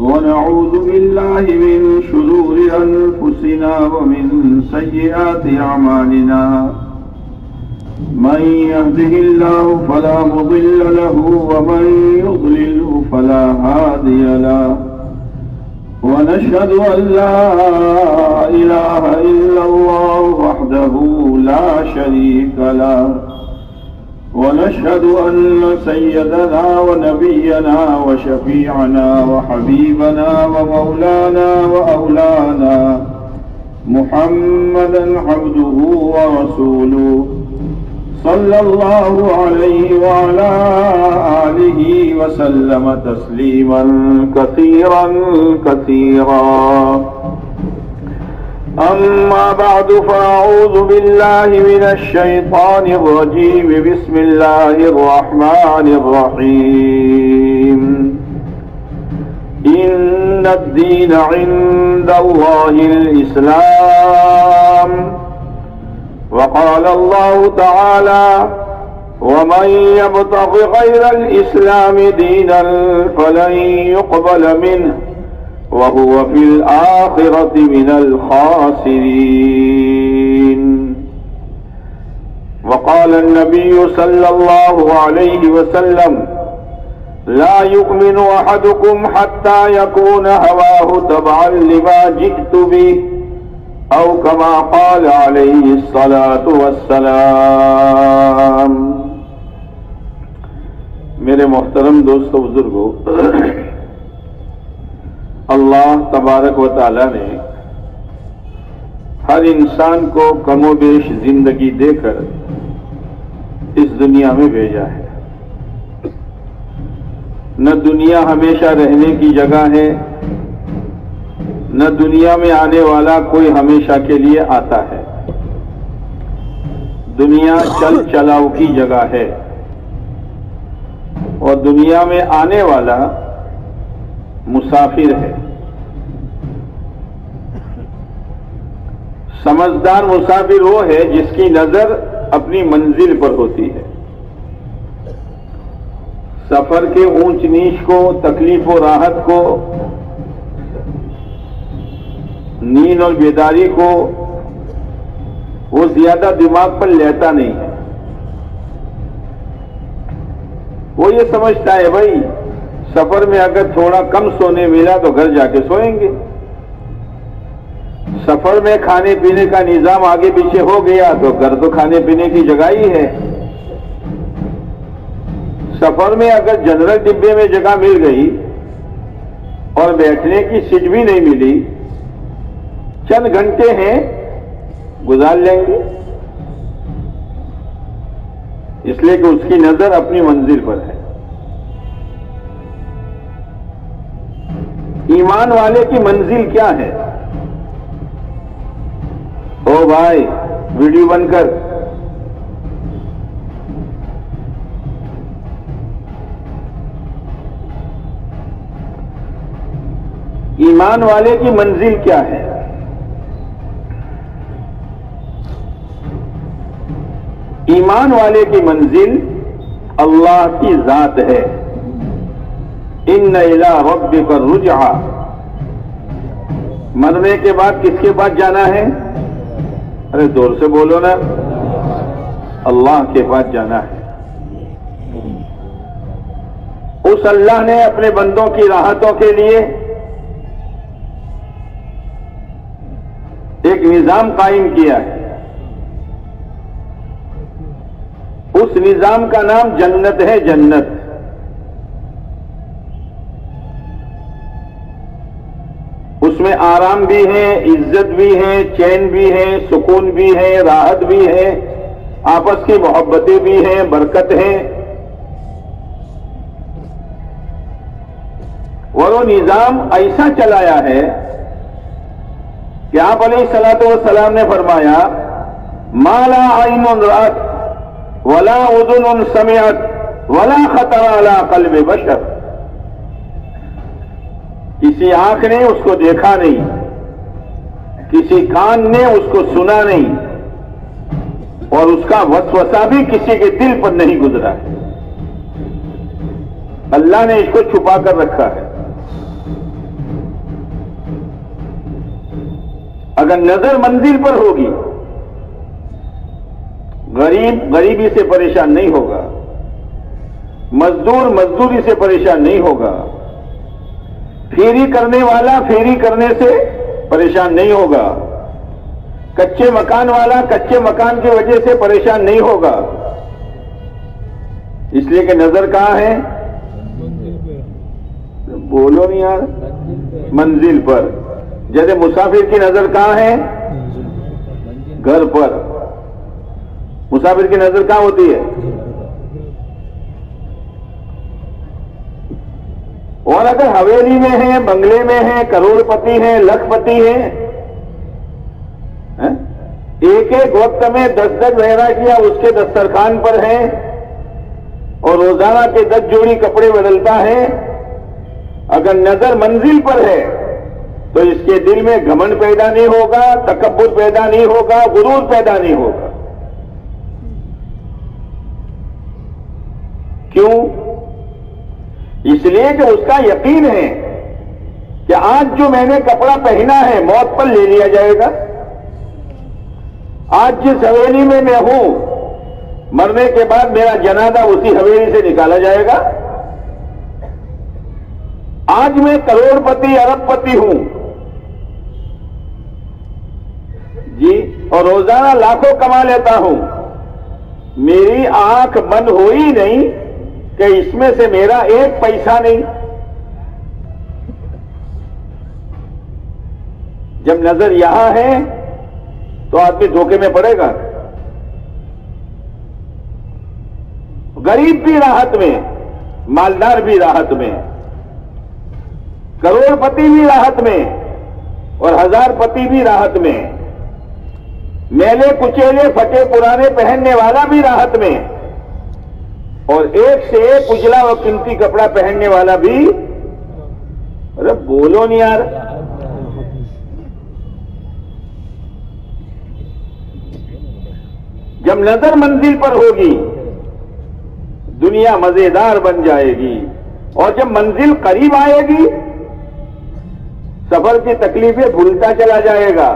ونعوذ بالله من شرور أنفسنا ومن سيئات أعمالنا من يهده الله فلا مضل له ومن يضلله فلا هادي له ونشهد أن لا إله إلا الله وحده لا شريك له ونشهد أن سيدنا ونبينا وشفيعنا وحبيبنا ومولانا وأولانا محمدا عبده ورسوله صلى الله عليه وعلى آله وسلم تسليما كثيرا كثيرا أما بعد فأعوذ بالله من الشيطان الرجيم بسم الله الرحمن الرحيم إن الدين عند الله الإسلام وقال الله تعالى ومن يبتغ غير الإسلام دينا فلن يقبل منه وهو في الآخرة من الخاسرين وقال النبي صلى الله عليه وسلم لا يؤمن أحدكم حتى يكون هواه تبعا لما جئت به أو كما قال عليه الصلاة والسلام. میرے محترم دوستو بزرگو، اللہ تبارک و تعالی نے ہر انسان کو کم و بیش زندگی دے کر اس دنیا میں بھیجا ہے. نہ دنیا ہمیشہ رہنے کی جگہ ہے، نہ دنیا میں آنے والا کوئی ہمیشہ کے لیے آتا ہے. دنیا چل چلاؤ کی جگہ ہے اور دنیا میں آنے والا مسافر ہے. سمجھدار مسافر وہ ہے جس کی نظر اپنی منزل پر ہوتی ہے. سفر کے اونچ نیچ کو، تکلیف و راحت کو، نیند اور بیداری کو وہ زیادہ دماغ پر لیتا نہیں ہے. وہ یہ سمجھتا ہے بھائی سفر میں اگر تھوڑا کم سونے ملا تو گھر جا کے سوئیں گے. سفر میں کھانے پینے کا نظام آگے پیچھے ہو گیا تو گھر تو کھانے پینے کی جگہ ہی ہے. سفر میں اگر جنرل ڈبے میں جگہ مل گئی اور بیٹھنے کی سیٹ بھی نہیں ملی، چند گھنٹے ہیں گزار لیں گے، اس لیے کہ اس کی نظر اپنی منزل پر ہے. ایمان والے کی منزل کیا ہے؟ او بھائی ویڈیو بند کر. ایمان والے کی منزل کیا ہے؟ ایمان والے کی منزل اللہ کی ذات ہے. ان الی ربک الرجعی. مرنے کے بعد کس کے پاس جانا ہے؟ ارے زور سے بولو نا. اللہ کے پاس جانا ہے. اس اللہ نے اپنے بندوں کی راحتوں کے لیے ایک نظام قائم کیا ہے. اس نظام کا نام جنت ہے. جنت اس میں آرام بھی ہے، عزت بھی ہے، چین بھی ہے، سکون بھی ہے، راحت بھی ہے، آپس کی محبتیں بھی ہیں، برکت ہے. اور وہ نظام ایسا چلایا ہے کہ آپ علیہ الصلوۃ والسلام نے فرمایا ما لا عین رأت ولا اذن سمعت ولا خطر علی قلب بشر. کسی آنکھ نے اس کو دیکھا نہیں، کسی کان نے اس کو سنا نہیں، اور اس کا وسوسہ بھی کسی کے دل پر نہیں گزرا ہے. اللہ نے اس کو چھپا کر رکھا ہے. اگر نظر منزل پر ہوگی، غریب غریبی سے پریشان نہیں ہوگا، مزدور مزدوری سے پریشان نہیں ہوگا، پھیری کرنے والا پھیری کرنے سے پریشان نہیں ہوگا، کچے مکان والا کچے مکان کی وجہ سے پریشان نہیں ہوگا، اس لیے کہ نظر کہاں ہے؟ بولو نہیں یار، منزل پر۔ جیسے مسافر کی نظر کہاں ہے؟ گھر پر۔ مسافر کی نظر کہاں ہوتی ہے؟ اور اگر حویلی میں ہیں، بنگلے میں ہیں، کروڑ پتی ہیں، لکھ پتی ہیں، ایک ایک وقت میں 10 ویرائٹیاں اس کے دسترخوان پر ہیں اور روزانہ کے 10 جوڑی کپڑے بدلتا ہے، اگر نظر منزل پر ہے تو اس کے دل میں گھمنڈ پیدا نہیں ہوگا، تکبر پیدا نہیں ہوگا، غرور پیدا نہیں ہوگا۔ کیوں؟ اس لیے کہ اس کا یقین ہے کہ آج جو میں نے کپڑا پہنا ہے موت پر لے لیا جائے گا، آج جس حویلی میں میں ہوں مرنے کے بعد میرا جنازہ اسی حویلی سے نکالا جائے گا، آج میں کروڑ پتی ارب پتی ہوں جی، اور روزانہ لاکھوں کما لیتا ہوں، میری آنکھ بند ہوئی نہیں کہ اس میں سے میرا ایک پیسہ نہیں۔ جب نظر یہاں ہے تو آدمی دھوکے میں پڑے گا۔ غریب بھی راحت میں، مالدار بھی راحت میں، کروڑ پتی بھی راحت میں اور 1000 پتی بھی راحت میں، میلے کچیلے پھٹے پرانے پہننے والا بھی راحت میں اور ایک سے ایک اجلا و قیمتی کپڑا پہننے والا بھی۔ ارے بولو نہیں یار، جب نظر منزل پر ہوگی دنیا مزیدار بن جائے گی، اور جب منزل قریب آئے گی سفر کی تکلیفیں بھولتا چلا جائے گا۔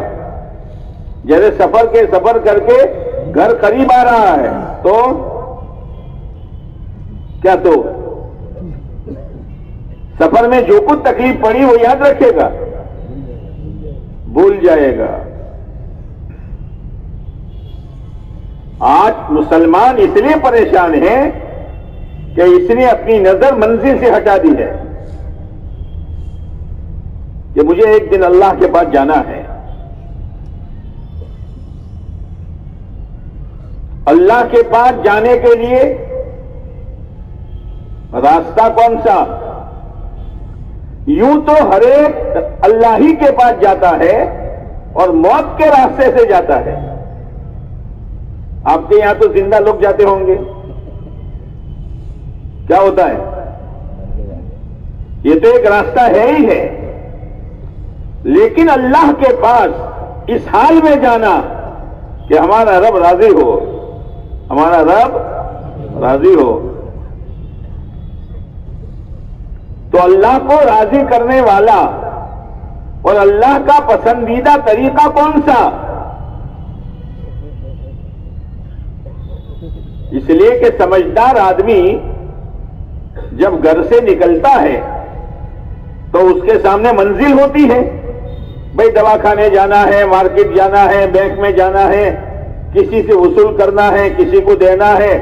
جیسے سفر کر کے گھر قریب آ رہا ہے تو کیا، تو سفر میں جو کچھ تکلیف پڑی وہ یاد رکھے گا؟ بھول جائے گا۔ آج مسلمان اس لیے پریشان ہے کہ اس نے اپنی نظر منزل سے ہٹا دی ہے کہ مجھے ایک دن اللہ کے پاس جانا ہے۔ اللہ کے پاس جانے کے لیے راستہ کون سا؟ یوں تو ہر ایک اللہ ہی کے پاس جاتا ہے اور موت کے راستے سے جاتا ہے۔ آپ کے یہاں تو زندہ لوگ جاتے ہوں گے، کیا ہوتا ہے؟ یہ تو ایک راستہ ہے ہی ہے، لیکن اللہ کے پاس اس حال میں جانا کہ ہمارا رب راضی ہو، ہمارا رب راضی ہو۔ تو اللہ کو راضی کرنے والا اور اللہ کا پسندیدہ طریقہ کون سا؟ اس لیے کہ سمجھدار آدمی جب گھر سے نکلتا ہے تو اس کے سامنے منزل ہوتی ہے، بھئی دوا کھانے جانا ہے، مارکیٹ جانا ہے، بینک میں جانا ہے، کسی سے وصول کرنا ہے، کسی کو دینا ہے،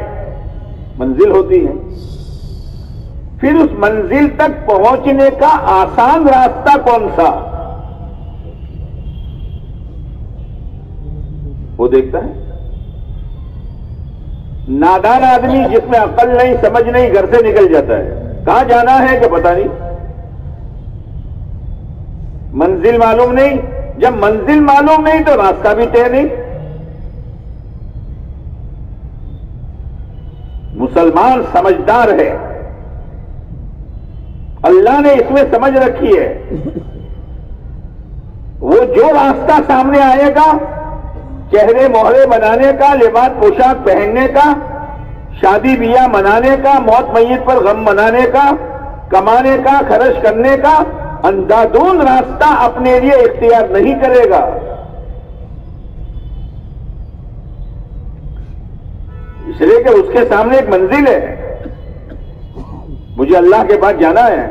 منزل ہوتی ہے۔ پھر اس منزل تک پہنچنے کا آسان راستہ کون سا؟ وہ دیکھتا ہے۔ نادان آدمی جس میں عقل نہیں سمجھ نہیں گھر سے نکل جاتا ہے، کہاں جانا ہے کہ پتہ نہیں، منزل معلوم نہیں۔ جب منزل معلوم نہیں تو راستہ بھی طے نہیں۔ مسلمان سمجھدار ہے، اللہ نے اس میں سمجھ رکھی ہے، وہ جو راستہ سامنے آئے گا، چہرے مہرے بنانے کا، لباس پوشاک پہننے کا، شادی بیاہ منانے کا، موت میت پر غم منانے کا، کمانے کا، خرچ کرنے کا اندھادھند راستہ اپنے لیے اختیار نہیں کرے گا۔ اس لیے کہ اس کے سامنے ایک منزل ہے، مجھے اللہ کے پاس جانا ہے.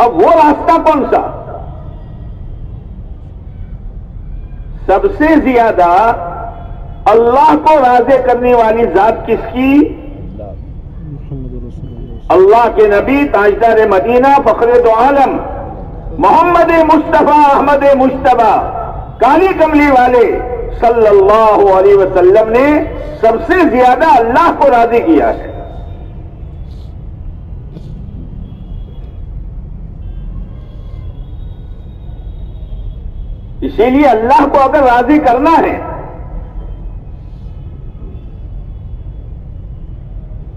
اب وہ راستہ کون سا؟ سب سے زیادہ اللہ کو راضی کرنے والی ذات کس کی؟ اللہ کے نبی تاجدار مدینہ فخر دو عالم محمد مصطفیٰ احمد مجتبی کالی کملی والے صلی اللہ علیہ وسلم نے سب سے زیادہ اللہ کو راضی کیا ہے. اسی لیے اللہ کو اگر راضی کرنا ہے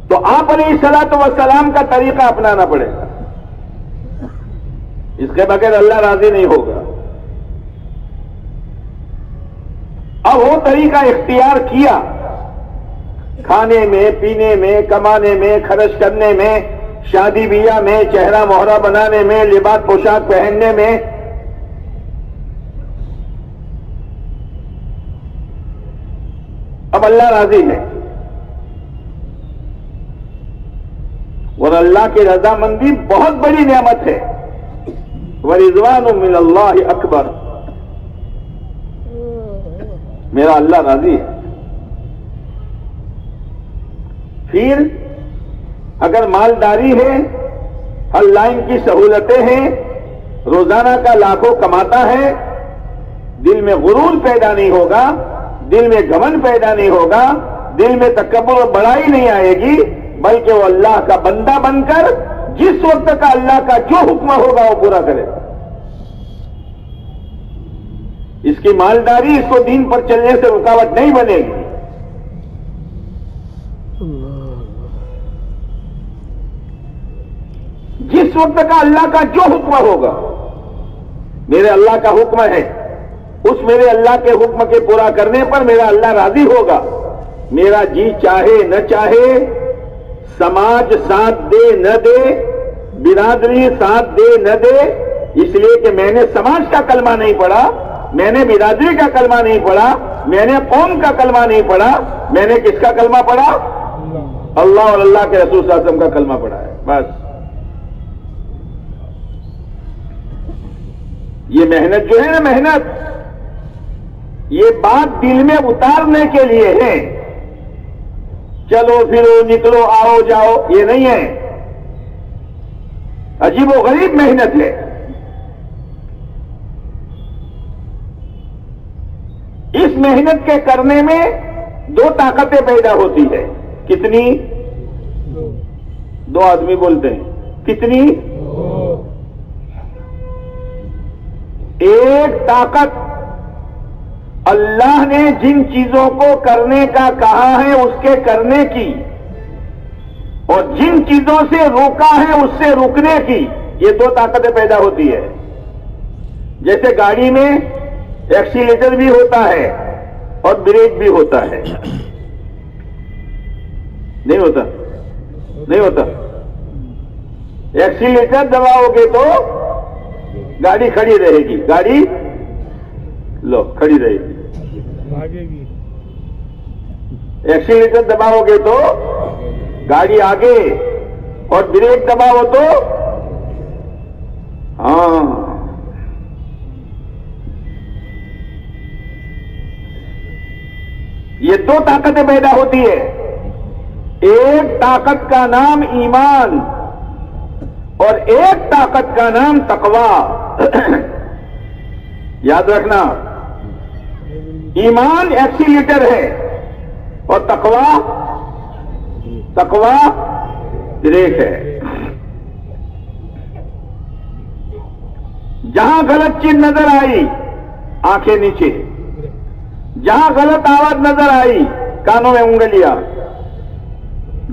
تو آپ علیہ الصلوۃ والسلام کا طریقہ اپنانا پڑے گا. اس کے بغیر اللہ راضی نہیں ہوگا. اب وہ طریقہ اختیار کیا، کھانے میں، پینے میں، کمانے میں، خرچ کرنے میں، شادی بیاہ میں، چہرہ مہرہ بنانے میں، لباس پوشاک پہننے میں. اب اللہ راضی ہے، اور اللہ کی رضامندی بہت بڑی نعمت ہے. وَرِضْوَانٌ مِّنَ اللَّهِ اکبر. میرا اللہ راضی ہے. پھر اگر مالداری ہے، ہر لائن کی سہولتیں ہیں، روزانہ کا لاکھوں کماتا ہے، دل میں غرور پیدا نہیں ہوگا، دل میں گھمنڈ پیدا نہیں ہوگا، دل میں تکبر اور بڑائی نہیں آئے گی، بلکہ وہ اللہ کا بندہ بن کر جس وقت کا اللہ کا جو حکم ہوگا وہ پورا کرے. اس کی مالداری اس کو دین پر چلنے سے رکاوٹ نہیں بنے گی. جس وقت کا اللہ کا جو حکم ہوگا، میرے اللہ کا حکم ہے، اس میرے اللہ کے حکم کے پورا کرنے پر میرا اللہ راضی ہوگا. میرا جی چاہے نہ چاہے، سماج ساتھ دے نہ دے، برادری ساتھ دے نہ دے، اس لیے کہ میں نے سماج کا کلمہ نہیں پڑھا، میں نے برادری کا کلمہ نہیں پڑھا، میں نے قوم کا کلمہ نہیں پڑھا، میں نے کس کا کلمہ پڑھا؟ اللہ اور اللہ کے رسول صلی اللہ علیہ وسلم کا کلمہ پڑھا ہے. بس یہ محنت جو ہے نا، محنت یہ بات دل میں اتارنے کے لیے ہے. چلو پھرو نکلو آؤ جاؤ یہ نہیں ہے. عجیب و غریب محنت ہے. اس محنت کے کرنے میں دو طاقتیں پیدا ہوتی ہے. کتنی؟ دو آدمی بولتے ہیں. کتنی؟ ایک طاقت اللہ نے جن چیزوں کو کرنے کا کہا ہے اس کے کرنے کی، اور جن چیزوں سے روکا ہے اس سے رکنے کی. یہ دو طاقتیں پیدا ہوتی ہے. جیسے گاڑی میں ایکسیلیٹر بھی ہوتا ہے اور بریک بھی ہوتا ہے. نہیں ہوتا؟ نہیں ہوتا. ایکسیلیٹر دباؤ گے تو گاڑی کھڑی رہے گی، گاڑی لو کھڑی رہے گی. ایکسیلیٹر دباؤ گے تو گاڑی آگے، اور بریک دباؤ تو ہاں. یہ دو طاقتیں پیدا ہوتی ہے. ایک طاقت کا نام ایمان اور ایک طاقت کا نام تقوی. یاد رکھنا، ایمان ایکسیلیٹر ہے اور تقوی بریک ہے. جہاں غلط چیز نظر آئی آنکھیں نیچے، جہاں غلط آواز نظر آئی کانوں میں انگلیاں،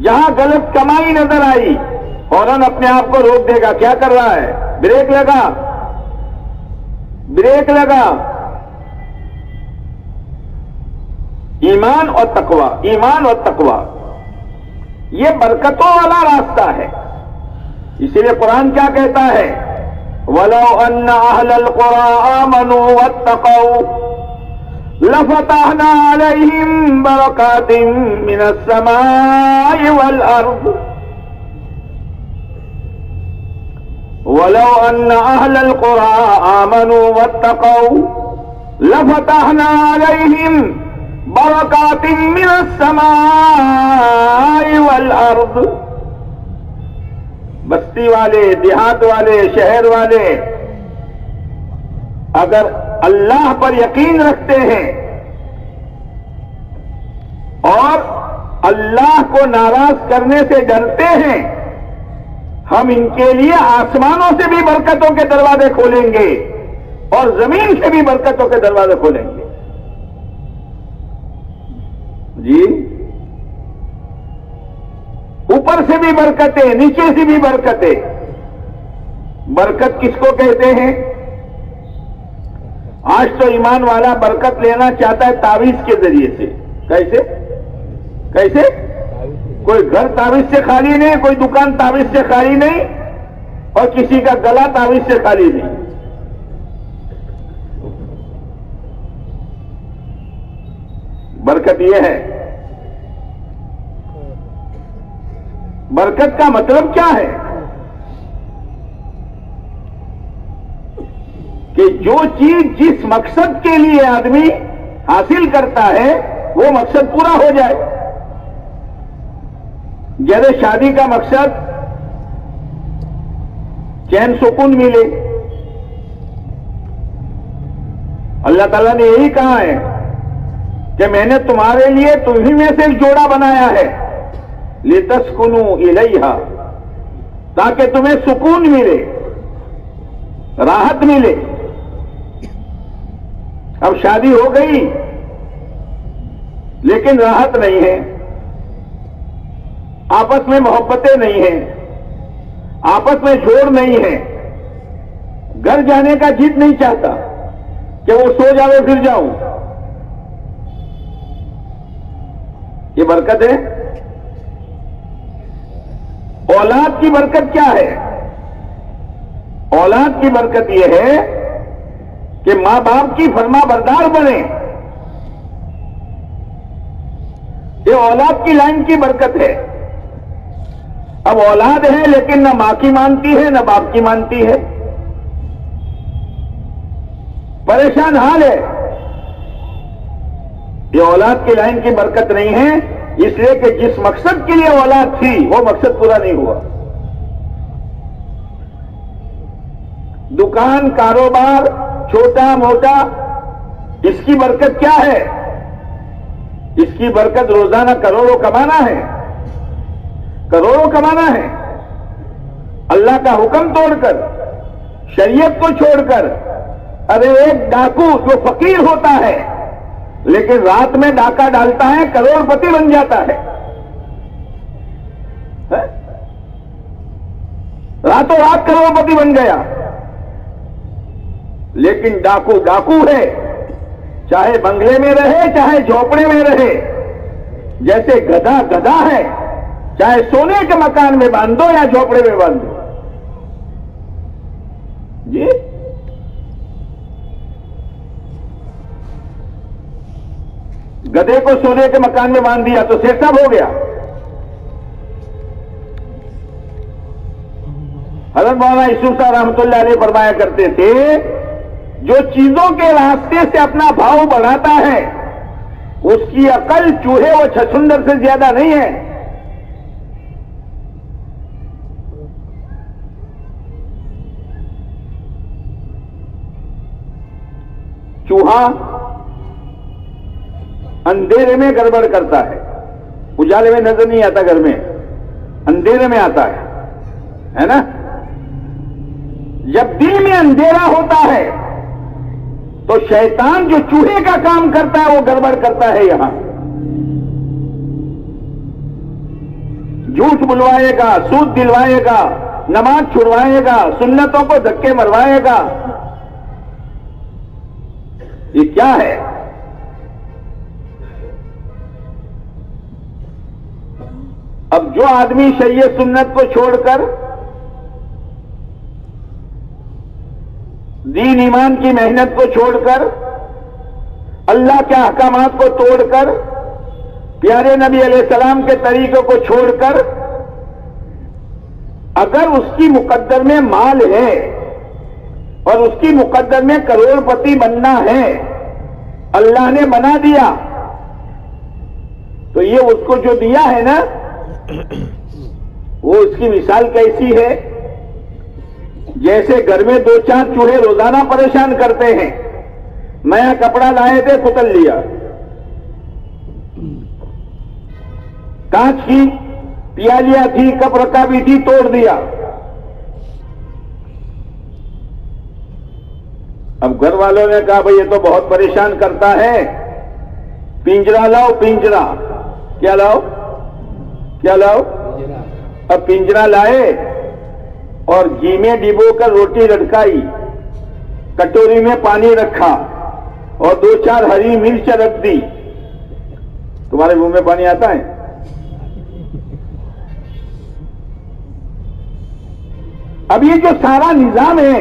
جہاں غلط کمائی نظر آئی فوراً اپنے آپ کو روک دے گا. کیا کر رہا ہے؟ بریک لگا، بریک لگا. ایمان اور تقوی، ایمان اور تقوی یہ برکتوں والا راستہ ہے. اسی لیے قرآن کیا کہتا ہے؟ وَلَوْ أَنَّ أَهْلَ الْقُرَىٰ آمَنُوا وَاتَّقَوْا لفتحنا علیہم برکات من السماء والارض ولو ان اہل القرى آمنوا واتقوا لفتحنا علیہم برکات من السماء والارض. بستی والے، دیہات والے، شہر والے اگر اللہ پر یقین رکھتے ہیں اور اللہ کو ناراض کرنے سے ڈرتے ہیں، ہم ان کے لیے آسمانوں سے بھی برکتوں کے دروازے کھولیں گے اور زمین سے بھی برکتوں کے دروازے کھولیں گے. جی، اوپر سے بھی برکتیں، نیچے سے بھی برکتیں. برکت کس کو کہتے ہیں؟ آج تو ایمان والا برکت لینا چاہتا ہے تعویذ کے ذریعے سے. کیسے؟ کوئی گھر تعویذ سے خالی نہیں، کوئی دکان تعویذ سے خالی نہیں، اور کسی کا گلا تعویذ سے خالی نہیں. برکت یہ ہے. برکت کا مطلب کیا ہے؟ کہ جو چیز جس مقصد کے لیے آدمی حاصل کرتا ہے وہ مقصد پورا ہو جائے. جیسے شادی کا مقصد چین سکون ملے. اللہ تعالیٰ نے یہی کہا ہے کہ میں نے تمہارے لیے تمہیں میں سے ایک جوڑا بنایا ہے لِتَسْكُنُوا إِلَيْهَا، تاکہ تمہیں سکون ملے، راحت ملے. اب شادی ہو گئی لیکن راحت نہیں ہے، آپس میں محبتیں نہیں ہیں، آپس میں جوڑ نہیں ہے. گھر جانے کا جد نہیں چاہتا کہ وہ سو جاؤ پھر جاؤں. یہ برکت ہے. اولاد کی برکت کیا ہے؟ اولاد کی برکت یہ ہے کہ ماں باپ کی فرما بردار بنے. یہ اولاد کی لائن کی برکت ہے. اب اولاد ہے لیکن نہ ماں کی مانتی ہے نہ باپ کی مانتی ہے، پریشان حال ہے. یہ اولاد کی لائن کی برکت نہیں ہے، اس لیے کہ جس مقصد کے لیے اولاد تھی وہ مقصد پورا نہیں ہوا. دکان، کاروبار چھوٹا موٹا، اس کی برکت کیا ہے؟ اس کی برکت روزانہ کروڑوں کمانا ہے، کروڑوں کمانا ہے. اللہ کا حکم توڑ کر، شریعت کو چھوڑ کر. ارے ایک ڈاکو جو فقیر ہوتا ہے لیکن رات میں ڈاکہ ڈالتا ہے کروڑ پتی بن جاتا ہے. راتوں رات کروڑ پتی بن گیا. لیکن ڈاکو ڈاکو ہے، چاہے بنگلے میں رہے چاہے جھوپڑے میں رہے. جیسے گدھا گدھا ہے، چاہے سونے کے مکان میں باندھو یا جھوپڑے میں باندھو. جی، گدھے کو سونے کے مکان میں باندھ دیا تو سیٹ صاحب ہو گیا. حضرت مولانا یوسف صاحب رحمۃ اللہ علیہ فرمایا کرتے تھے، جو چیزوں کے راستے سے اپنا بھاؤ بڑھاتا ہے اس کی عقل چوہے و چھچھندر سے زیادہ نہیں ہے. چوہا اندھیرے میں گڑبڑ کرتا ہے، اجالے میں نظر نہیں آتا، گھر میں اندھیرے میں آتا ہے نا. جب دل میں اندھیرا ہوتا ہے تو شیطان جو چوہے کا کام کرتا ہے وہ گڑبڑ کرتا ہے. یہاں جھوٹ بلوائے گا، سود دلوائے گا، نماز چھڑوائے گا، سنتوں کو دھکے مروائے گا. یہ کیا ہے؟ اب جو آدمی شریعت سنت کو چھوڑ کر دین ایمان کی محنت کو چھوڑ کر اللہ کے احکامات کو توڑ کر، پیارے نبی علیہ السلام کے طریقوں کو چھوڑ کر، اگر اس کی مقدر میں مال ہے اور اس کی مقدر میں کروڑ پتی بننا ہے، اللہ نے بنا دیا، تو یہ اس کو جو دیا ہے نا، وہ اس کی مثال کیسی ہے؟ جیسے گھر میں 2-4 چوہے روزانہ پریشان کرتے ہیں، نیا کپڑا لائے تھے کتل لیا، کانچ کی پیالیاں تھی، کپ رکھا بھی تھی، توڑ دیا۔ اب گھر والوں نے کہا بھئی یہ تو بہت پریشان کرتا ہے، پنجرا لاؤ، پنجرا۔ کیا لاؤ؟ کیا لاؤ؟ اب پنجرا لائے اور گھی میں ڈبو کر روٹی لٹکائی، کٹوری میں پانی رکھا اور 2-4 ہری مرچ رکھ دی۔ تمہارے منہ میں پانی آتا ہے؟ اب یہ جو سارا نظام ہے،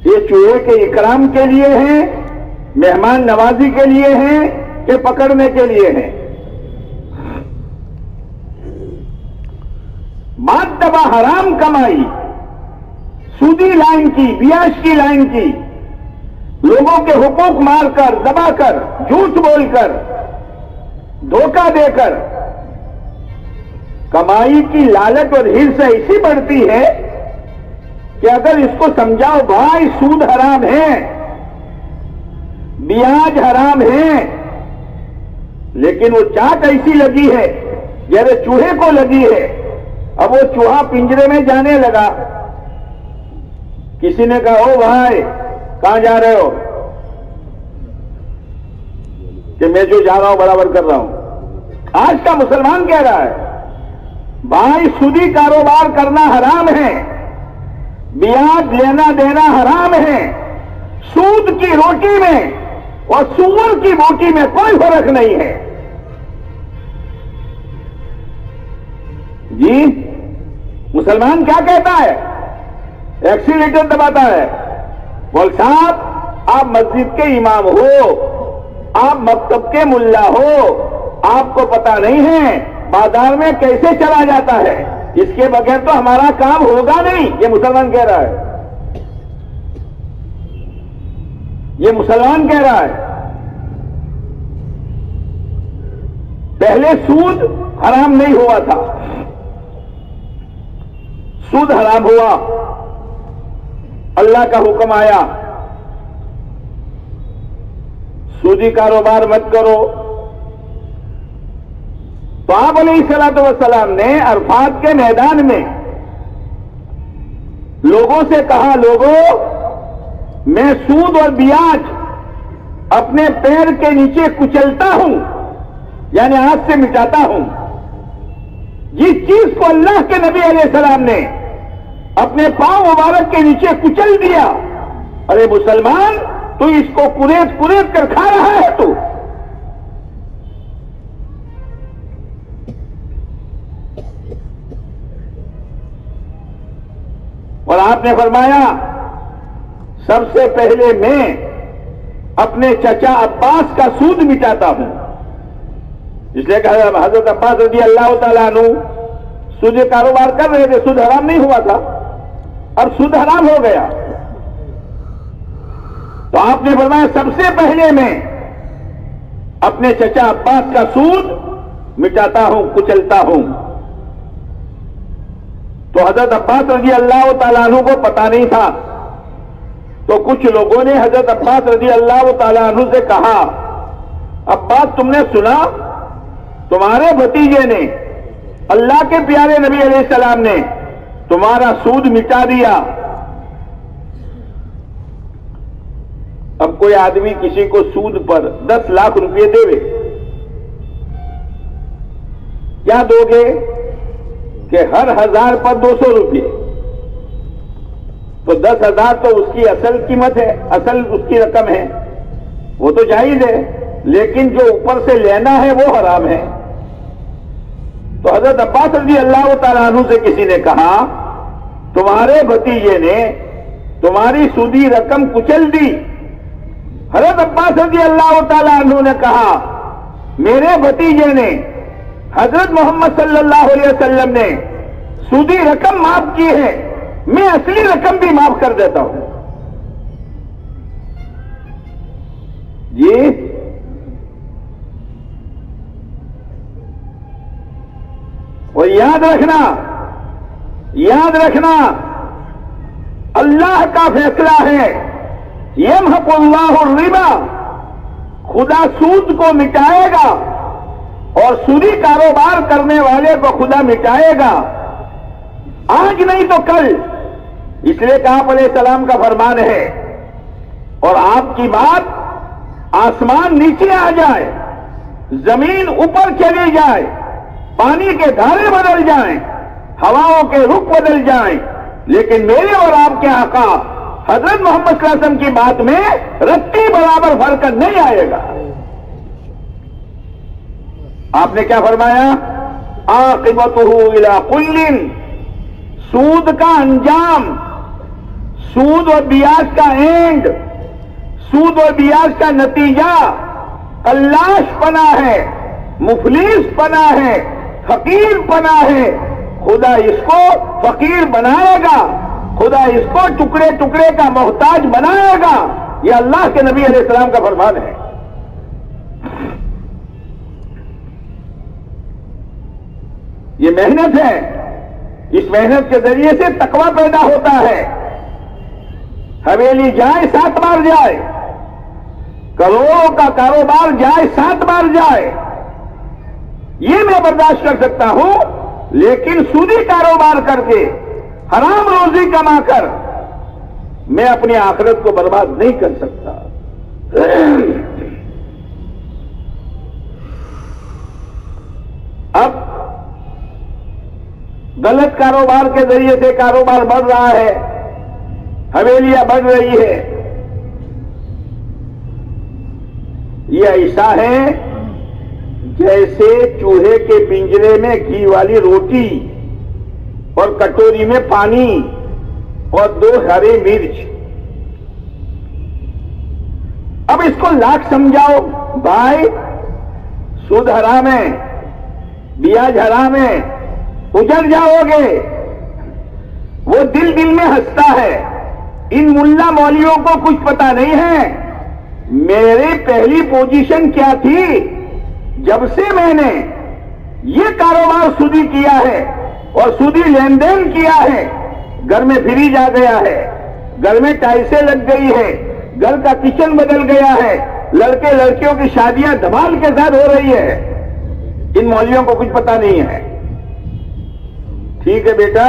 یہ چوہے کے اکرام کے لیے ہے، مہمان نوازی کے لیے ہے کہ پکڑنے کے لیے ہے؟ بات دبا حرام کمائی، سودی لائن کی، بیاش کی لائن کی، لوگوں کے حقوق مار کر، دبا کر، جھوٹ بول کر، دھوکہ دے کر، کمائی کی لالچ اور ہرس ایسی بڑھتی ہے کہ اگر اس کو سمجھاؤ بھائی سود حرام ہے، بیاج حرام ہے، لیکن وہ چاٹ ایسی لگی ہے جیسے چوہے کو لگی ہے۔ اب وہ چوہا پنجرے میں جانے لگا، کسی نے کہا او بھائی کہاں جا رہے ہو؟ کہ میں جو جا رہا ہوں برابر کر رہا ہوں۔ آج کا مسلمان کہہ رہا ہے بھائی سودی کاروبار کرنا حرام ہے، بیاج لینا دینا حرام ہے، سود کی روٹی میں اور سور کی بوٹی میں کوئی فرق نہیں ہے۔ جی مسلمان کیا کہتا ہے؟ ایکسیلیٹر دباتا ہے۔ بول صاحب آپ مسجد کے امام ہو، آپ مکتب کے ملا ہو، آپ کو پتا نہیں ہے بازار میں کیسے چلا جاتا ہے، اس کے بغیر تو ہمارا کام ہوگا نہیں۔ یہ مسلمان کہہ رہا ہے، یہ مسلمان کہہ رہا ہے۔ پہلے سود حرام نہیں ہوا تھا، سود حرام ہوا، اللہ کا حکم آیا سودی کاروبار مت کرو، تو آپ علیہ الصلوۃ والسلام نے عرفات کے میدان میں لوگوں سے کہا لوگوں میں سود اور بیاج اپنے پیر کے نیچے کچلتا ہوں، یعنی ہاتھ سے مٹاتا ہوں۔ جس چیز کو اللہ کے نبی علیہ السلام نے اپنے پاؤں مبارک کے نیچے کچل دیا، ارے مسلمان تو اس کو کریت کریت کر کھا رہا ہے تو۔ اور آپ نے فرمایا سب سے پہلے میں اپنے چچا عباس کا سود مٹاتا ہوں، اس لیے کہ حضرت عباس رضی اللہ تعالیٰ عنہ سود کاروبار کر رہے تھے، سود حرام نہیں ہوا تھا، اب سود حرام ہو گیا، تو آپ نے فرمایا سب سے پہلے میں اپنے چچا عباس کا سود مٹاتا ہوں، کچلتا ہوں۔ تو حضرت عباس رضی اللہ تعالیٰ عنہ کو پتا نہیں تھا، تو کچھ لوگوں نے حضرت عباس رضی اللہ تعالیٰ عنہ سے کہا عباس تم نے سنا تمہارے بھتیجے نے اللہ کے پیارے نبی علیہ السلام نے تمہارا سود مٹا دیا۔ اب کوئی آدمی کسی کو سود پر 10 لاکھ روپے دے وے، کیا دو گے کہ ہر 1000 پر 200 روپے، تو 10,000 تو اس کی اصل قیمت ہے، اصل اس کی رقم ہے، وہ تو جائز ہے، لیکن جو اوپر سے لینا ہے وہ حرام ہے۔ تو حضرت عباس رضی اللہ تعالیٰ عنہ سے کسی نے کہا تمہارے بھتیجے نے تمہاری سودی رقم کچل دی، حضرت عباس رضی اللہ تعالیٰ عنہ نے کہا میرے بھتیجے نے حضرت محمد صلی اللہ علیہ وسلم نے سودی رقم معاف کی ہے، میں اصلی رقم بھی معاف کر دیتا ہوں۔ جی اور یاد رکھنا اللہ کا فیصلہ ہے، یمحق اللہ الربا، خدا سود کو مٹائے گا اور سودی کاروبار کرنے والے کو خدا مٹائے گا، آج نہیں تو کل۔ اس لیے کہ آپ علیہ السلام کا فرمان ہے اور آپ کی بات آسمان نیچے آ جائے، زمین اوپر چلی جائے، پانی کے دھارے بدل جائیں، ہواؤں کے رخ بدل جائیں، لیکن میرے اور آپ کے آقا حضرت محمد صلی اللہ علیہ وسلم کی بات میں رتی برابر فرق نہیں آئے گا۔ آپ نے کیا فرمایا؟ عاقبتہ الی کل، سود کا انجام، سود اور بیاج کا اینڈ، سود اور بیاج کا نتیجہ قلاش پنا ہے، مفلس پنا ہے، فقیر پنا ہے۔ خدا اس کو فقیر بنائے گا، خدا اس کو ٹکڑے ٹکڑے کا محتاج بنائے گا، یہ اللہ کے نبی علیہ السلام کا فرمان ہے۔ یہ محنت ہے، اس محنت کے ذریعے سے تقویٰ پیدا ہوتا ہے۔ حویلی جائے 7 بار جائے، کروڑوں کا کاروبار جائے 7 بار جائے، یہ میں برداشت کر سکتا ہوں، لیکن سودی کاروبار کر کے حرام روزی کما کر میں اپنی آخرت کو برباد نہیں کر سکتا۔ اب غلط کاروبار کے ذریعے سے کاروبار بڑھ رہا ہے، حویلیاں بڑھ رہی ہے، یہ ایسا ہے جیسے چوہے کے پنجرے میں گھی والی روٹی اور کٹوری میں پانی اور 2 ہری مرچ۔ اب اس کو لاکھ سمجھاؤ بھائی، سود حرام ہے، بیاج حرام ہے، اجڑ جاؤ گے، وہ دل دل میں ہنستا ہے۔ ان ملا مولیوں کو کچھ پتا نہیں ہے میری پہلی پوزیشن کیا تھی۔ جب سے میں نے یہ کاروبار سودی کیا ہے اور سودی لین دین کیا ہے، گھر میں فریج آ گیا ہے، گھر میں ٹائلسیں لگ گئی ہے، گھر کا کچن بدل گیا ہے، لڑکے لڑکیوں کی شادیاں دھمال کے ساتھ ہو رہی ہے۔ ان مولویوں کو کچھ پتا نہیں ہے۔ ٹھیک ہے بیٹا،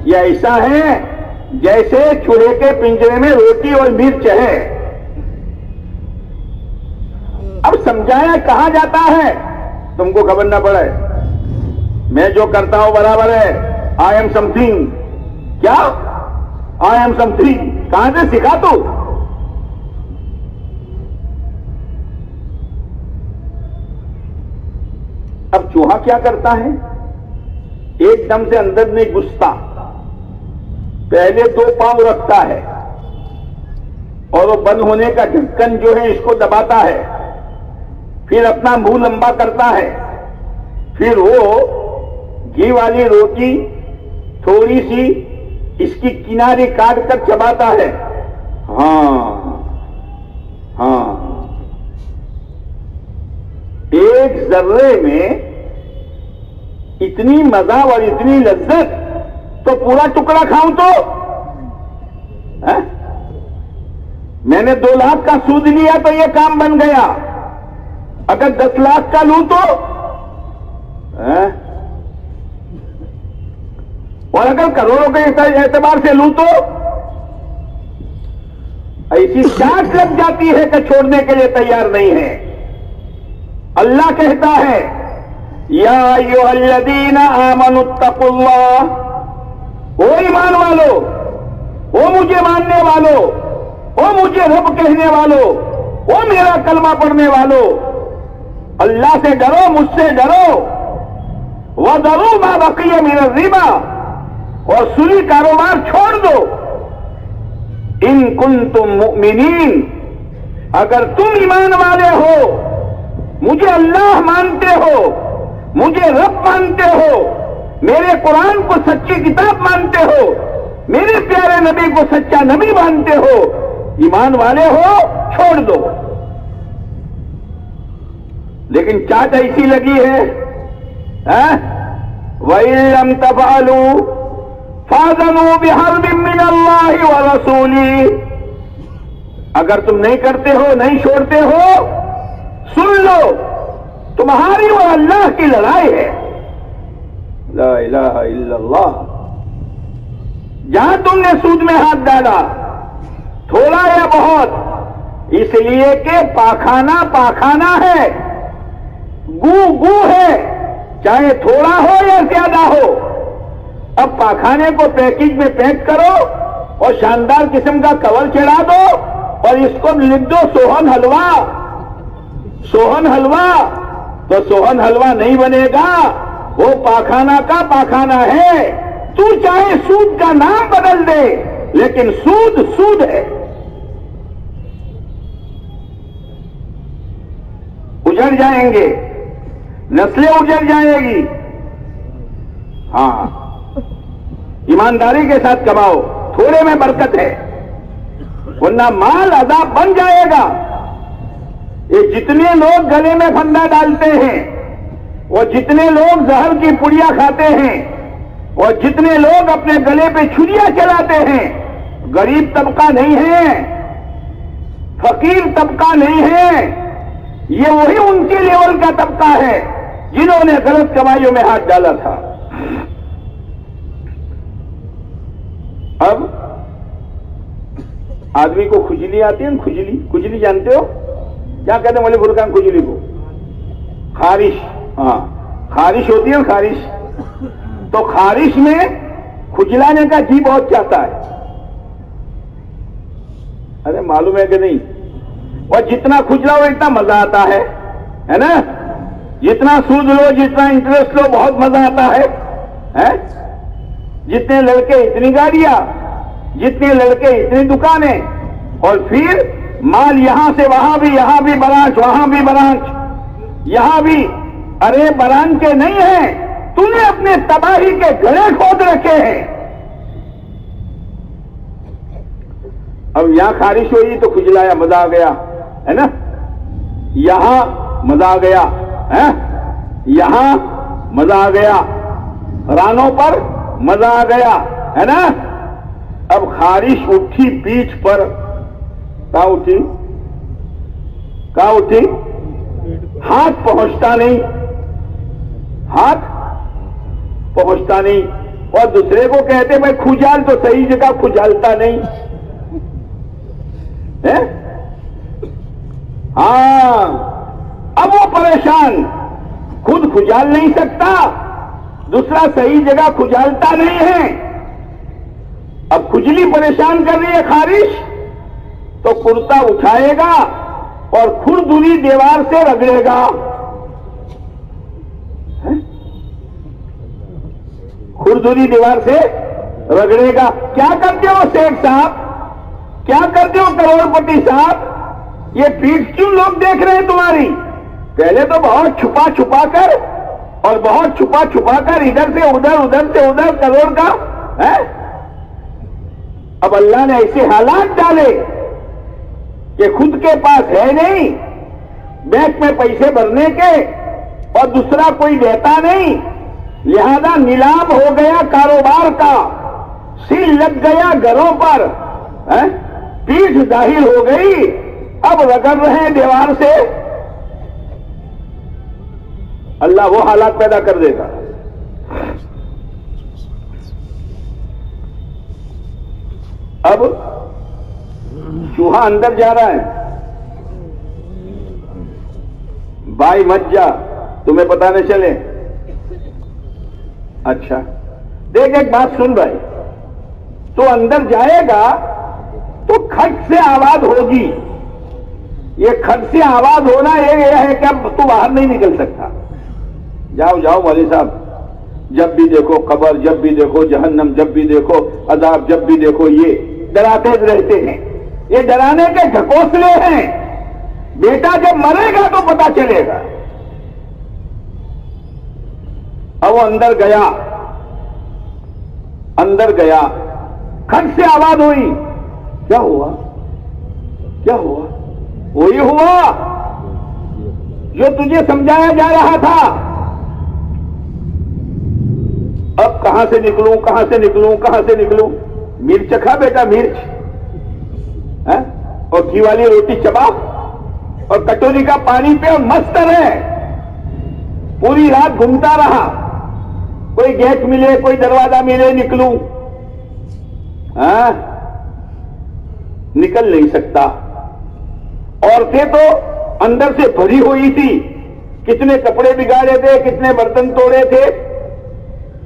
یہ ایسا ہے جیسے چوہے کے پنجرے میں روٹی اور مرچ ہے۔ اب سمجھایا کہاں جاتا ہے تم کو خبر نہ پڑے، میں جو کرتا ہوں برابر ہے، آئی ایم سم تھنگ۔ کیا آئی ایم سم تھنگ؟ کہاں سے سکھا تو؟ اب چوہا کیا کرتا ہے؟ ایک دم سے اندر نہیں گھستا، پہلے 2 پاؤں رکھتا ہے اور وہ بند ہونے کا ڈھکن جو ہے اس کو دباتا ہے، پھر اپنا منہ لمبا کرتا ہے، پھر وہ گھی والی روٹی تھوڑی سی اس کی کناری کاٹ کر چباتا ہے۔ ہاں، ایک ذرے میں اتنی مزہ اور اتنی لذت، تو پورا ٹکڑا کھاؤں تو؟ میں نے 2 لاکھ کا سود لیا تو یہ کام بن گیا، اگر 10 لاکھ کا لوں تو؟ اور اگر کروڑوں کے اعتبار سے لوں تو؟ ایسی چاٹ لگ جاتی ہے کہ چھوڑنے کے لیے تیار نہیں ہے۔ اللہ کہتا ہے یا ایھا الذین آمنوا اتقوا اللہ، او ایمان والو، او مجھے ماننے والو، او مجھے رب کہنے والو، او میرا کلمہ پڑھنے والو، اللہ سے ڈرو، مجھ سے ڈرو، وَذَرُوا مَا بَقِيَ مِنَ الرِّبَا، اور سودی کاروبار چھوڑ دو، ان کنتم مؤمنین، اگر تم ایمان والے ہو، مجھے اللہ مانتے ہو، مجھے رب مانتے ہو، میرے قرآن کو سچی کتاب مانتے ہو، میرے پیارے نبی کو سچا نبی مانتے ہو، ایمان والے ہو، چھوڑ دو۔ لیکن چاٹ ایسی لگی ہے، وَإِن لَّمْ تَفْعَلُوا فَأْذَنُوا بِحَرْبٍ مِّنَ اللَّهِ وَرَسُولِهِ، اگر تم نہیں کرتے ہو، نہیں چھوڑتے ہو، سن لو تمہاری اور اللہ کی لڑائی ہے۔ لا الہ الا اللہ۔ جہاں تم نے سود میں ہاتھ ڈالا، تھوڑا یا بہت، اس لیے کہ پاخانہ پاخانہ ہے، گو گو ہے، چاہے تھوڑا ہو یا زیادہ ہو۔ اب پاخانے کو پیکج میں پیک کرو اور شاندار قسم کا کور چڑھا دو اور اس کو لکھ دو سوہن حلوہ، سوہن حلوہ، تو سوہن حلوہ نہیں بنے گا، وہ پاخانہ کا پاخانہ ہے۔ تو چاہے سود کا نام بدل دے، لیکن سود سود ہے۔ اجڑ جائیں گے، نسلیں اجڑ جائیں گی۔ ہاں، ایمانداری کے ساتھ کماؤ، تھوڑے میں برکت ہے، ورنہ مال عذاب بن جائے گا۔ یہ جتنے لوگ گلے میں پھندا ڈالتے ہیں، اور جتنے لوگ زہر کی پڑیاں کھاتے ہیں، اور جتنے لوگ اپنے گلے پہ چھریاں چلاتے ہیں، غریب طبقہ نہیں ہے، فقیر طبقہ نہیں ہے، یہ وہی ان کے لیول کا طبقہ ہے جنہوں نے غلط کمائیوں میں ہاتھ ڈالا تھا۔ اب آدمی کو کھجلی آتی ہے، کھجلی جانتے ہو کیا کہتے ہیں مولوی فرقان کھجلی کو؟ خارش۔ ہاں، خارش ہوتی ہے، خارش۔ تو خارش میں کھجلانے کا جی بہت چاہتا ہے، ارے معلوم ہے کہ نہیں؟ اور جتنا کھجلاؤ اتنا مزہ آتا ہے نا؟ جتنا سود لو، جتنا انٹرسٹ لو، بہت مزہ آتا ہے۔ جتنے لڑکے اتنی گاڑیاں، جتنے لڑکے اتنی دکانیں، اور پھر مال یہاں سے وہاں بھی، یہاں بھی برانچ، وہاں بھی برانچ، یہاں بھی۔ ارے برانچ کے نہیں ہیں، تم نے اپنے تباہی کے گڑھے کھود رکھے ہیں۔ اب یہاں خارش ہوئی تو کھجلایا، مزہ آ گیا، ہے نا؟ یہاں مزہ آ گیا، یہاں مزہ آ گیا، رانوں پر مزہ آ گیا، ہے نا؟ اب خارش اٹھی پیٹھ پر، کہاں اٹھی؟ کہاں اٹھی؟ ہاتھ پہنچتا نہیں، ہاتھ پہنچتا نہیں، اور دوسرے کو کہتے میں کھجال، تو صحیح جگہ کھجالتا نہیں۔ ہاں، اب وہ پریشان، خود کھجال نہیں سکتا، دوسرا صحیح جگہ کھجالتا نہیں ہے۔ اب کھجلی پریشان کر رہی ہے خارش، تو کرتا اٹھائے گا اور کھردری دیوار سے رگڑے گا، کھردری دیوار سے رگڑے گا۔ کیا کرتے ہو سیٹ صاحب؟ کیا کرتے ہو کروڑ پتی صاحب؟ یہ پیٹھ کیوں لوگ دیکھ رہے ہیں تمہاری؟ پہلے تو بہت چھپا چھپا کر، اور بہت چھپا چھپا کر، ادھر سے ادھر، ادھر سے ادھر کروڑ کا ہے۔ اب اللہ نے ایسے حالات ڈالے کہ خود کے پاس ہے نہیں، بینک میں پیسے بھرنے کے، اور دوسرا کوئی دیتا نہیں، لہذا نیلام ہو گیا کاروبار کا، سیل لگ گیا گھروں پر، پیٹھ ظاہر ہو گئی، اب رگڑ رہے ہیں دیوار سے۔ اللہ وہ حالات پیدا کر دے گا۔ اب چوہا اندر جا رہا ہے، بھائی مت جا، تمہیں پتہ نہ چلے۔ اچھا دیکھ، ایک بات سن بھائی، تو اندر جائے گا تو کھٹ سے آواز ہوگی۔ یہ کھٹ سے آواز ہونا یہ ہے کہ اب تو باہر نہیں نکل سکتا۔ جاؤ جاؤ مولوی صاحب، جب بھی دیکھو قبر، جب بھی دیکھو جہنم، جب بھی دیکھو عذاب، جب بھی دیکھو یہ ڈراتے رہتے ہیں۔ یہ ڈرانے کے ڈھکوسلے ہیں، بیٹا جب مرے گا تو پتا چلے گا. اب وہ اندر گیا, کھٹ سے آواز ہوئی. کیا ہوا؟ وہی ہوا جو تجھے سمجھایا جا رہا تھا. اب کہاں سے نکلوں؟ مرچ کھا بیٹا, مرچ اور گھی والی روٹی چبا اور کٹوری کا پانی پہ اور مست رہے. پوری رات گھومتا رہا, کوئی گیٹ ملے, کوئی دروازہ ملے, نکلوں. نکل نہیں سکتا. عورتیں تو اندر سے بھری ہوئی تھی, کتنے کپڑے بگاڑے تھے, کتنے برتن توڑے تھے.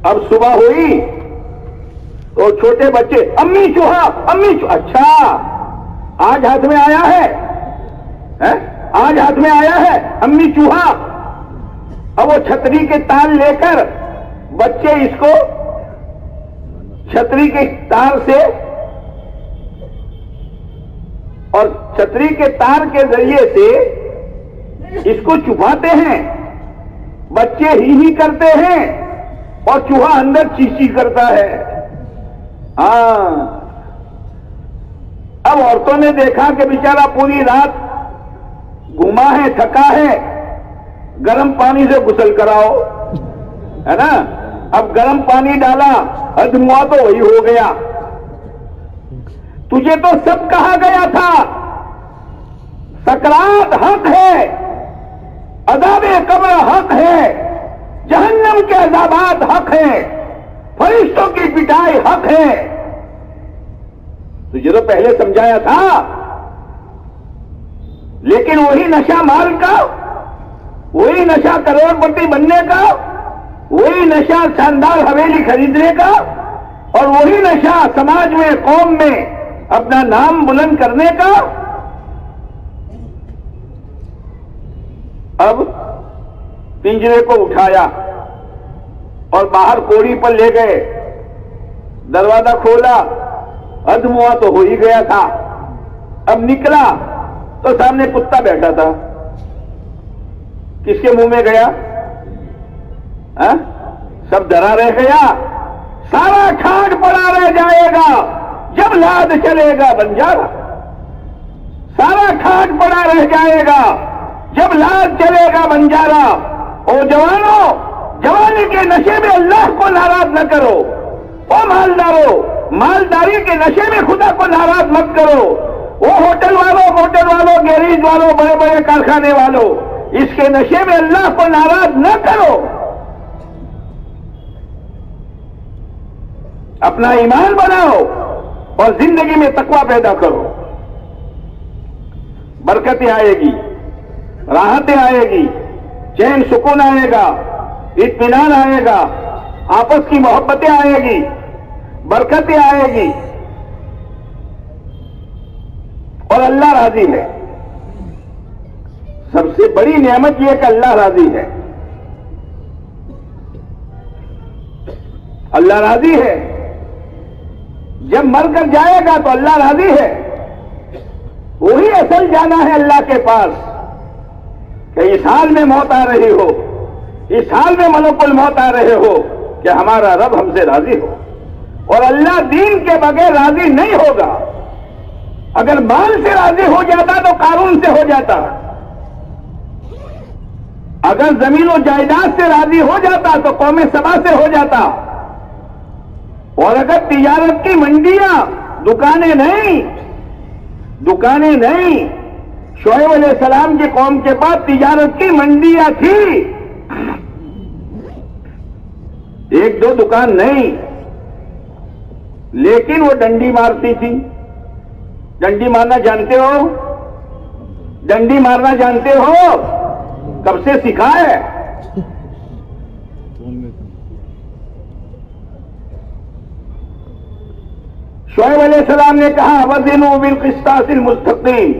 اب صبح ہوئی تو چھوٹے بچے, امی چوہا. اچھا آج ہاتھ میں آیا ہے امی چوہا. اب وہ چھتری کے تار لے کر بچے اس کو چھتری کے تار سے اور چھتری کے تار کے ذریعے سے اس کو چھپاتے ہیں. بچے ہی کرتے ہیں اور چوہا اندر چیچی کرتا ہے. اب عورتوں نے دیکھا کہ بیچارہ پوری رات گھوما ہے, تھکا ہے, گرم پانی سے غسل کراؤ, ہے نا. اب گرم پانی ڈالا, ہضم ہوا تو وہی ہو گیا. تجھے تو سب کہا گیا تھا سکرات حق ہے, عذاب قبر حق ہے, جہنم کے عذابات حق ہیں, فرشتوں کی پٹائی حق ہے. تجھے تو پہلے سمجھایا تھا. لیکن وہی نشہ مال کا, وہی نشہ کروڑ پتی بننے کا, وہی نشہ شاندار حویلی خریدنے کا, اور وہی نشہ سماج میں, قوم میں اپنا نام بلند کرنے کا. اب پنجرے کو اٹھایا اور باہر کوڑی پر لے گئے, دروازہ کھولا, ہضم ہوا تو ہو ہی گیا تھا. اب نکلا تو سامنے کتا بیٹھا تھا. کس کے منہ میں گیا؟ سب ڈرا رہ گیا. سارا کھاٹ پڑا رہ جائے گا جب لاد چلے گا بنجارا. سارا کھاٹ پڑا رہ جائے گا جب لاد چلے گا بنجارا. او جوانوں, جوانی کے نشے میں اللہ کو ناراض نہ کرو. او مالدارو, مالداری کے نشے میں خدا کو ناراض مت کرو. وہ ہوٹل والوں, گیریج والوں, بڑے بڑے کارخانے والوں, اس کے نشے میں اللہ کو ناراض نہ کرو. اپنا ایمان بناؤ اور زندگی میں تقوی پیدا کرو. برکتیں آئے گی, راحتیں آئے گی, چین سکون آئے گا, اطمینان آئے گا, آپس کی محبتیں آئے گی, برکتیں آئے گی, اور اللہ راضی ہے. سب سے بڑی نعمت یہ کہ اللہ راضی ہے. اللہ راضی ہے. جب مر کر جائے گا تو اللہ راضی ہے. وہی اصل جانا ہے اللہ کے پاس کہ اس حال میں موت آ رہی ہو, اس حال میں ملک الموت آ رہے ہو کہ ہمارا رب ہم سے راضی ہو. اور اللہ دین کے بغیر راضی نہیں ہوگا. اگر مال سے راضی ہو جاتا تو قارون سے ہو جاتا, اگر زمین و جائیداد سے راضی ہو جاتا تو قوم سبا سے ہو جاتا, اور اگر تجارت کی منڈیاں, دکانیں نہیں, شعیب علیہ السلام کی قوم کے پاس تجارت کی منڈیاں تھی, ایک دو دکان نہیں, لیکن وہ ڈنڈی مارتی تھی. ڈنڈی مارنا جانتے ہو؟ ڈنڈی مارنا جانتے ہو؟ کب سے سکھا ہے؟ شعیب علیہ السلام نے کہا وزنوا بالقسطاس المستقیم,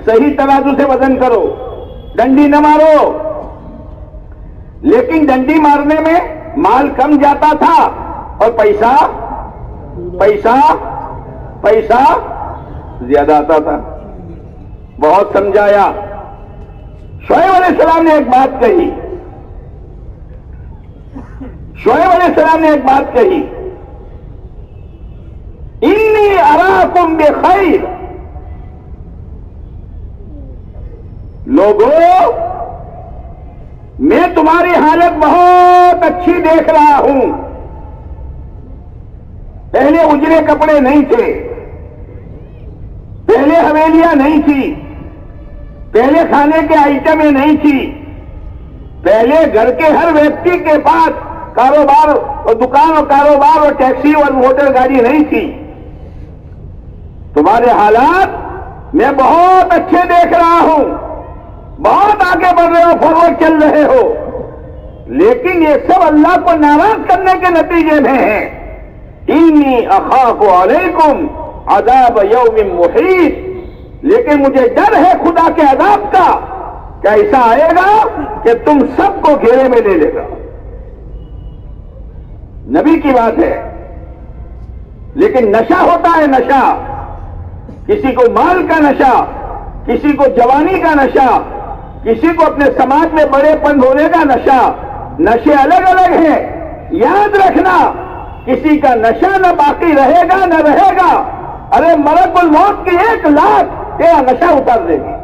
صحیح ترازو سے وزن کرو, ڈنڈی نہ مارو. لیکن ڈنڈی مارنے میں مال کم جاتا تھا اور پیسہ زیادہ آتا تھا. بہت سمجھایا. شعیب علیہ السلام نے ایک بات کہی. شعیب علیہ السلام نے ایک بات کہی, انی اراکم بخیر. لوگوں, میں تمہاری حالت بہت اچھی دیکھ رہا ہوں. پہلے اجرے کپڑے نہیں تھے, پہلے حویلیاں نہیں تھی, پہلے کھانے کے آئٹمیں نہیں تھی, پہلے گھر کے ہر ویکتی کے پاس کاروبار اور دکان اور کاروبار اور ٹیکسی اور موٹر گاڑی نہیں تھی. تمہارے حالات میں بہت اچھے دیکھ رہا ہوں, بہت آگے بڑھ رہے ہو, فارورڈ چل رہے ہو, لیکن یہ سب اللہ کو ناراض کرنے کے نتیجے میں ہے. انی اخاف علیکم عذاب یوم محیط. لیکن مجھے ڈر ہے خدا کے عذاب کا, کہ ایسا آئے گا کہ تم سب کو گھیرے میں لے لے گا. نبی کی بات ہے, لیکن نشہ ہوتا ہے نشہ. کسی کو مال کا نشہ, کسی کو جوانی کا نشہ, کسی کو اپنے سماج میں بڑے پن ہونے کا نشہ. نشے الگ الگ ہیں. یاد رکھنا, کسی کا نشہ نہ باقی رہے گا نہ رہے گا. ارے ملک الموت کی 1 لاکھ تیرا نشہ اتار دے گی.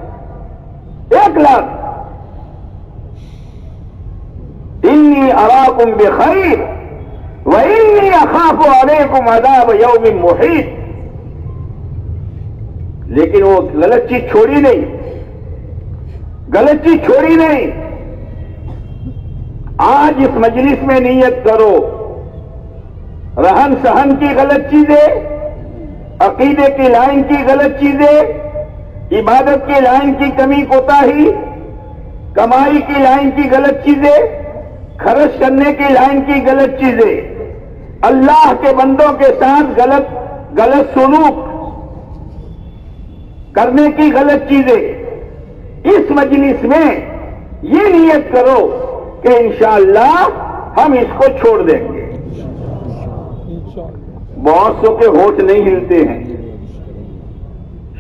1 لاکھ. انی اراکم بخیر وانی اخاف علیکم عذاب یوم محیط. لیکن وہ غلط چیز چھوڑی نہیں, غلط چیز چھوڑی نہیں. آج اس مجلس میں نیت کرو, رہن سہن کی غلط چیزیں, عقیدے کی لائن کی غلط چیزیں, عبادت کی لائن کی کمی کوتاہی, کمائی کی لائن کی غلط چیزیں, خرچ کرنے کی لائن کی غلط چیزیں, اللہ کے بندوں کے ساتھ غلط سلوک کرنے کی غلط چیزیں. اس مجلس میں یہ نیت کرو کہ انشاءاللہ ہم اس کو چھوڑ دیں گے. بہت سو کے ہوٹھ نہیں ہلتے ہیں,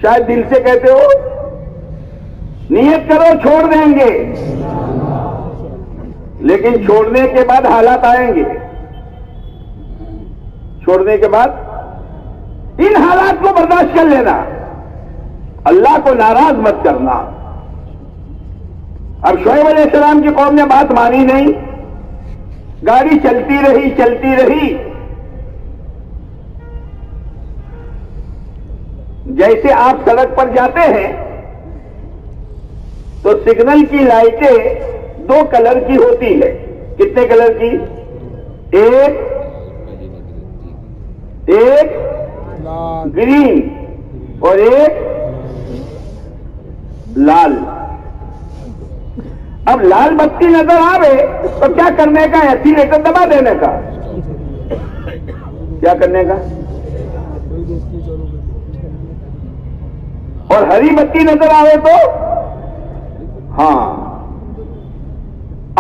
شاید دل سے کہتے ہو نیت کرو چھوڑ دیں گے, لیکن چھوڑنے کے بعد حالات آئیں گے. چھوڑنے کے بعد ان حالات کو برداشت کر لینا, اللہ کو ناراض مت کرنا. اب شعیب علیہ السلام کی قوم نے بات مانی نہیں, گاڑی چلتی رہی. جیسے آپ سڑک پر جاتے ہیں تو سگنل کی لائٹیں 2 کلر کی ہوتی ہے. کتنے کلر کی؟ ایک گرین اور ایک لال. اب لال بتی نظر آوے تو کیا کرنے کا؟ ایکسیلیٹر دبا دینے کا. کیا کرنے کا؟ اور ہری بتی نظر آئے تو ہاں.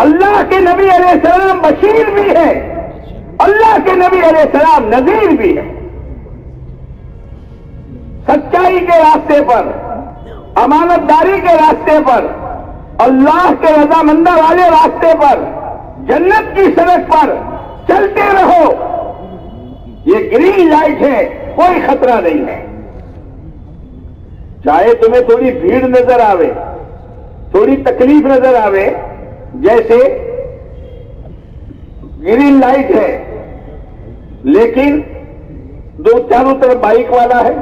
اللہ کے نبی علیہ السلام بشیر بھی ہے, اللہ کے نبی علیہ السلام نذیر بھی ہے. سچائی کے راستے پر, امانت داری کے راستے پر, اللہ کے رضامندی والے راستے پر, جنت کی سڑک پر چلتے رہو. یہ گرین لائٹ ہے, کوئی خطرہ نہیں ہے. چاہے تمہیں تھوڑی بھیڑ نظر آوے, تھوڑی تکلیف نظر آوے, جیسے گرین لائٹ ہے لیکن چاروں طرف بائک والا ہے,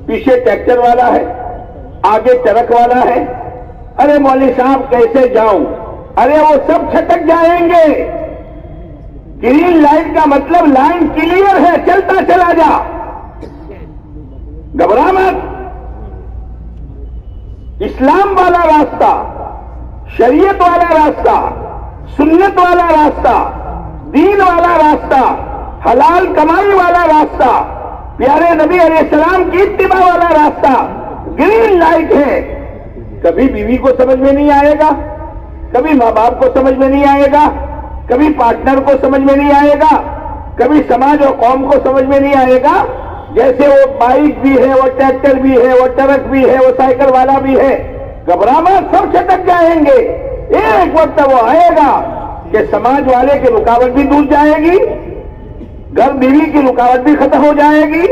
پیچھے ٹریکٹر والا ہے, آگے ٹرک والا ہے. ارے مولوی صاحب کیسے جاؤں؟ ارے وہ سب چھٹک جائیں گے. گرین لائٹ کا مطلب لائن کلیئر ہے, چلتا چلا جا, گھبرا مت. اسلام والا راستہ, شریعت والا راستہ, سنت والا راستہ, دین والا راستہ, حلال کمائی والا راستہ, پیارے نبی علیہ السلام کی اتباع والا راستہ گرین لائٹ ہے. کبھی بیوی کو سمجھ میں نہیں آئے گا, کبھی ماں باپ کو سمجھ میں نہیں آئے گا, کبھی پارٹنر کو سمجھ میں نہیں آئے گا, کبھی سماج اور قوم کو سمجھ میں نہیں آئے گا. جیسے وہ بائک بھی ہے، وہ ٹریکٹر بھی ہے، وہ ٹرک بھی ہے، وہ سائیکل والا بھی ہے، گھبرا مت، سب چھٹک جائیں گے۔ ایک وقت وہ آئے گا کہ سماج والے کی رکاوٹ بھی دور جائے گی، گھر بیوی کی رکاوٹ بھی ختم ہو جائے گی،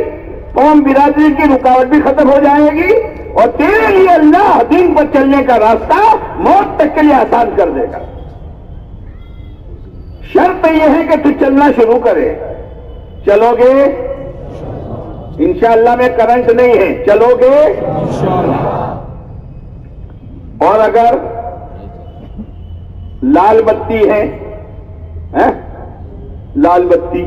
قوم برادری کی رکاوٹ بھی ختم ہو جائے گی، اور تیرے لیے اللہ دین پر چلنے کا راستہ موت تک کے لیے آسان کر دے گا۔ شرط یہ ہے کہ تو چلنا شروع کرے۔ چلو گے؟ انشاءاللہ میں کرنٹ نہیں ہے، چلو گے؟ اور اگر لال بتی ہے، لال بتی،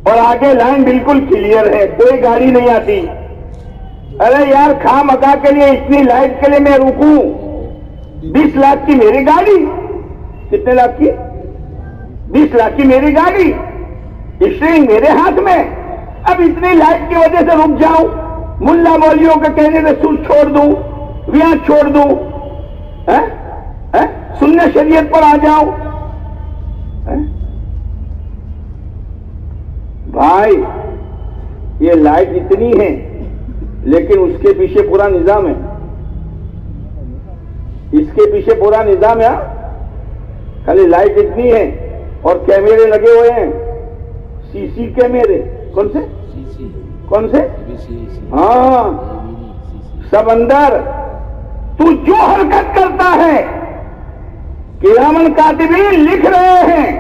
اور آگے لائن بالکل کلیئر ہے، کوئی گاڑی نہیں آتی، ارے یار خواہ مکا کے لیے اتنی لائٹ کے لیے میں رکوں، 20 لاکھ کی میری گاڑی، کتنے لاکھ کی؟ 20 لاکھ کی میری گاڑی، اسٹیئرنگ میرے ہاتھ میں، اب اتنی لائٹ کی وجہ سے رک جاؤں، ملا مولویوں کے کہنے سے سود چھوڑ دوں، ویاں چھوڑ دوں، سننے شریعت پر آ جاؤں؟ بھائی یہ لائٹ اتنی ہے لیکن اس کے پیچھے پورا نظام ہے، اس کے پیچھے پورا نظام ہے۔ خالی لائٹ اتنی ہے اور کیمرے لگے ہوئے ہیں، سی سی کیمرے، کون سے؟ کون سے؟ ہاں سب اندر۔ تو جو حرکت کرتا ہے کرامن کاتبین لکھ رہے ہیں،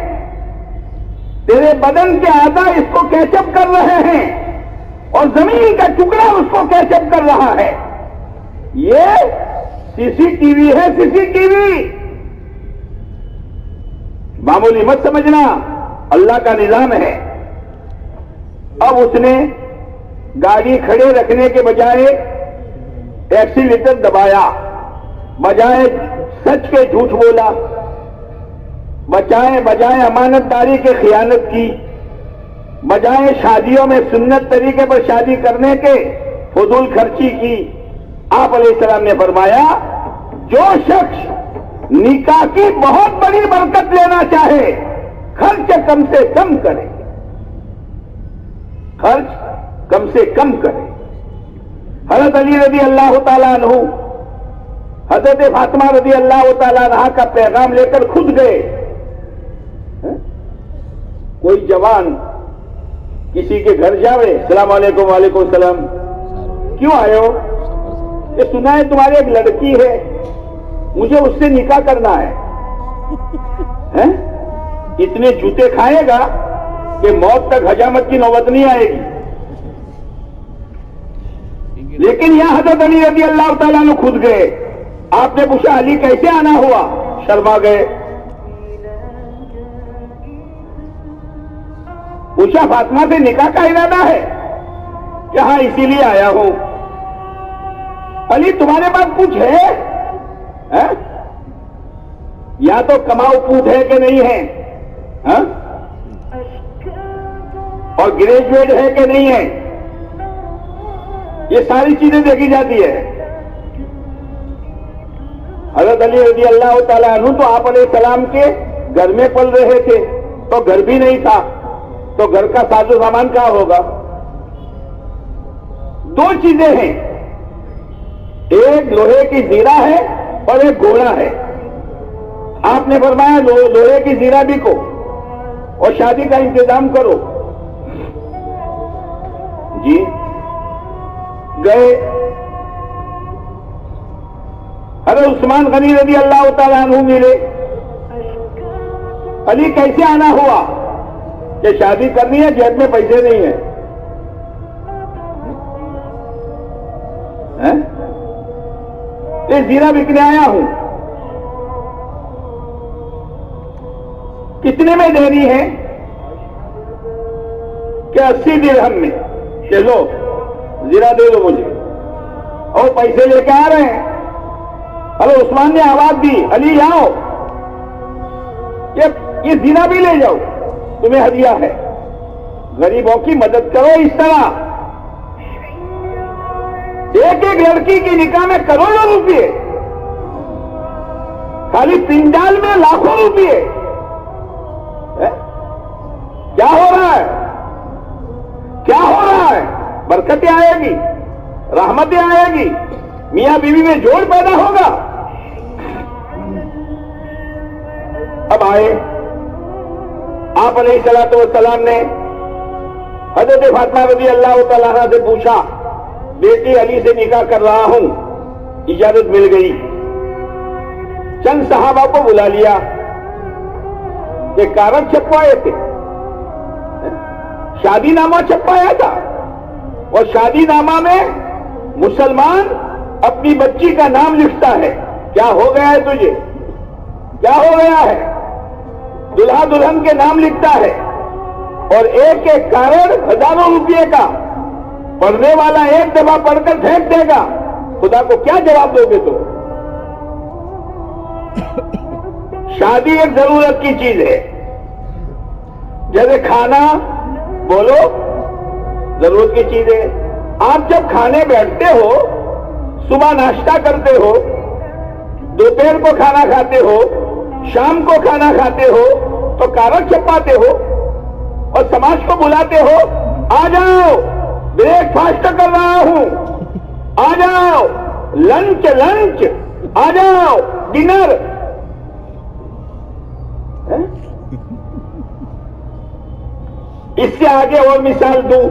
تیرے بدن کے اعضاء اس کو کیچ اپ کر رہے ہیں، اور زمین کا ٹکڑا اس کو کیچ اپ کر رہا ہے۔ یہ سی سی ٹی وی ہے، سی سی ٹی وی، معمولی مت سمجھنا، اللہ کا نظام ہے۔ اب اس نے گاڑی کھڑے رکھنے کے بجائے ایکسیلیٹر دبایا، بجائے سچ کے جھوٹ بولا، بجائے امانت داری کے خیانت کی، بجائے شادیوں میں سنت طریقے پر شادی کرنے کے فضول خرچی کی۔ آپ علیہ السلام نے فرمایا جو شخص نکاح کی بہت بڑی برکت لینا چاہے خرچ کم سے کم کرے، خرچ کم سے کم کرے۔ حضرت علی رضی اللہ تعالیٰ عنہ حضرت فاطمہ رضی اللہ تعالیٰ عنہ کا پیغام لے کر خود گئے۔ کوئی جوان کسی کے گھر جاوے، السلام علیکم، وعلیکم السلام، کیوں آئے ہو؟ یہ سنا ہے تمہاری ایک لڑکی ہے، مجھے اس سے نکاح کرنا ہے۔ اتنے جوتے کھائے گا کہ موت تک حجامت کی نوبت نہیں آئے گی۔ لیکن یہاں حضرت علی رضی اللہ تعالیٰ نے خود گئے۔ آپ نے پوچھا علی کیسے آنا ہوا؟ شرما گئے۔ پوچھا فاطمہ سے نکاح کا ارادہ ہے؟ کہ ہاں اسی لیے آیا ہوں۔ علی تمہارے پاس کچھ ہے؟ یا تو کماؤ پوت ہے کہ نہیں ہے، اور گریجویٹ ہے کہ نہیں ہے، یہ ساری چیزیں دیکھی جاتی ہے۔ حضرت علی رضی اللہ تعالیٰ عنہ تو آپ علیہ السلام کے گھر میں پل رہے تھے، تو گھر بھی نہیں تھا، تو گھر کا ساز و سامان کہاں ہوگا؟ دو چیزیں ہیں، ایک لوہے کی زیرہ ہے اور ایک گھوڑا ہے۔ آپ نے فرمایا لوہے کی زیرہ بکو اور شادی کا انتظام کرو۔ جی گئے۔ حضرت عثمان غنی رضی اللہ تعالیٰ عنہ ملے۔ علی کیسے آنا ہوا؟ کہ شادی کرنی ہے، جیب میں پیسے نہیں ہیں۔ زیرہ بکنے آیا ہوں، کتنے میں دینی ہے؟ کہ 80 درہم میں۔ کہ لو زیرہ دے دو مجھے، اور پیسے لے کے آ رہے ہیں۔ حضرت عثمان نے آواز دی علی آؤ، یہ زیرہ بھی لے جاؤ، تمہیں ہدیہ ہے۔ غریبوں کی مدد کرو اس طرح۔ ایک ایک لڑکی کی نکاح میں کروڑوں روپئے، خالی پنڈال میں لاکھوں روپئے۔ کیا ہو رہا ہے؟ آئے گی، رحمتیں آئے گی، میاں بیوی میں جوڑ پیدا ہوگا۔ اب آئے آپ علیہ الصلوۃ والسلام نے حضرت فاطمہ رضی اللہ تعالیٰ عنہ سے پوچھا، بیٹی علی سے نکاح کر رہا ہوں، اجازت مل گئی۔ چند صحابہ کو بلا لیا کہ کاغذ چھپوائے تھے، شادی نامہ چھپوایا تھا، اور شادی نامہ میں مسلمان اپنی بچی کا نام لکھتا ہے۔ کیا ہو گیا ہے تجھے؟ کیا ہو گیا ہے؟ دلہا دلہن کے نام لکھتا ہے، اور ایک ایک کارڈ ہزاروں روپے کا، پڑھنے والا ایک دفعہ پڑھ کر پھینک دے گا، خدا کو کیا جواب دو گے؟ تو شادی ایک ضرورت کی چیز ہے، جیسے کھانا بولو ضرورت کی چیز ہے۔ آپ جب کھانے بیٹھتے ہو، صبح ناشتہ کرتے ہو، دوپہر کو کھانا کھاتے ہو، شام کو کھانا کھاتے ہو، تو کاغذ چھپاتے ہو اور سماج کو بلاتے ہو، آ جاؤ بریک فاسٹ کر رہا ہوں، آ جاؤ لنچ آ جاؤ ڈنر۔ اس سے آگے اور مثال دوں،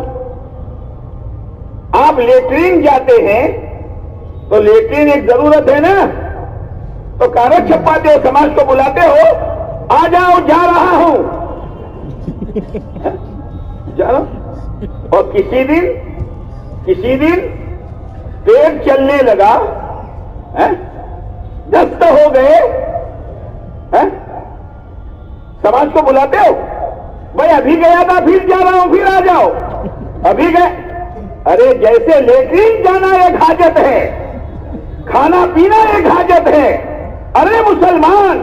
آپ لیٹرین جاتے ہیں تو لیٹرین ایک ضرورت ہے نا، تو کاغذ چھپاتے ہو، سماج کو بلاتے ہو، آ جاؤ جا رہا ہوں، جاؤ۔ اور کسی دن پیٹ چلنے لگا، دست ہو گئے، سماج کو بلاتے ہو، بھائی ابھی گیا تھا پھر جا رہا ہوں، پھر آ جاؤ، ابھی گئے۔ ارے جیسے لیٹرین جانا ایک حاجت ہے، کھانا پینا ایک حاجت ہے، ارے مسلمان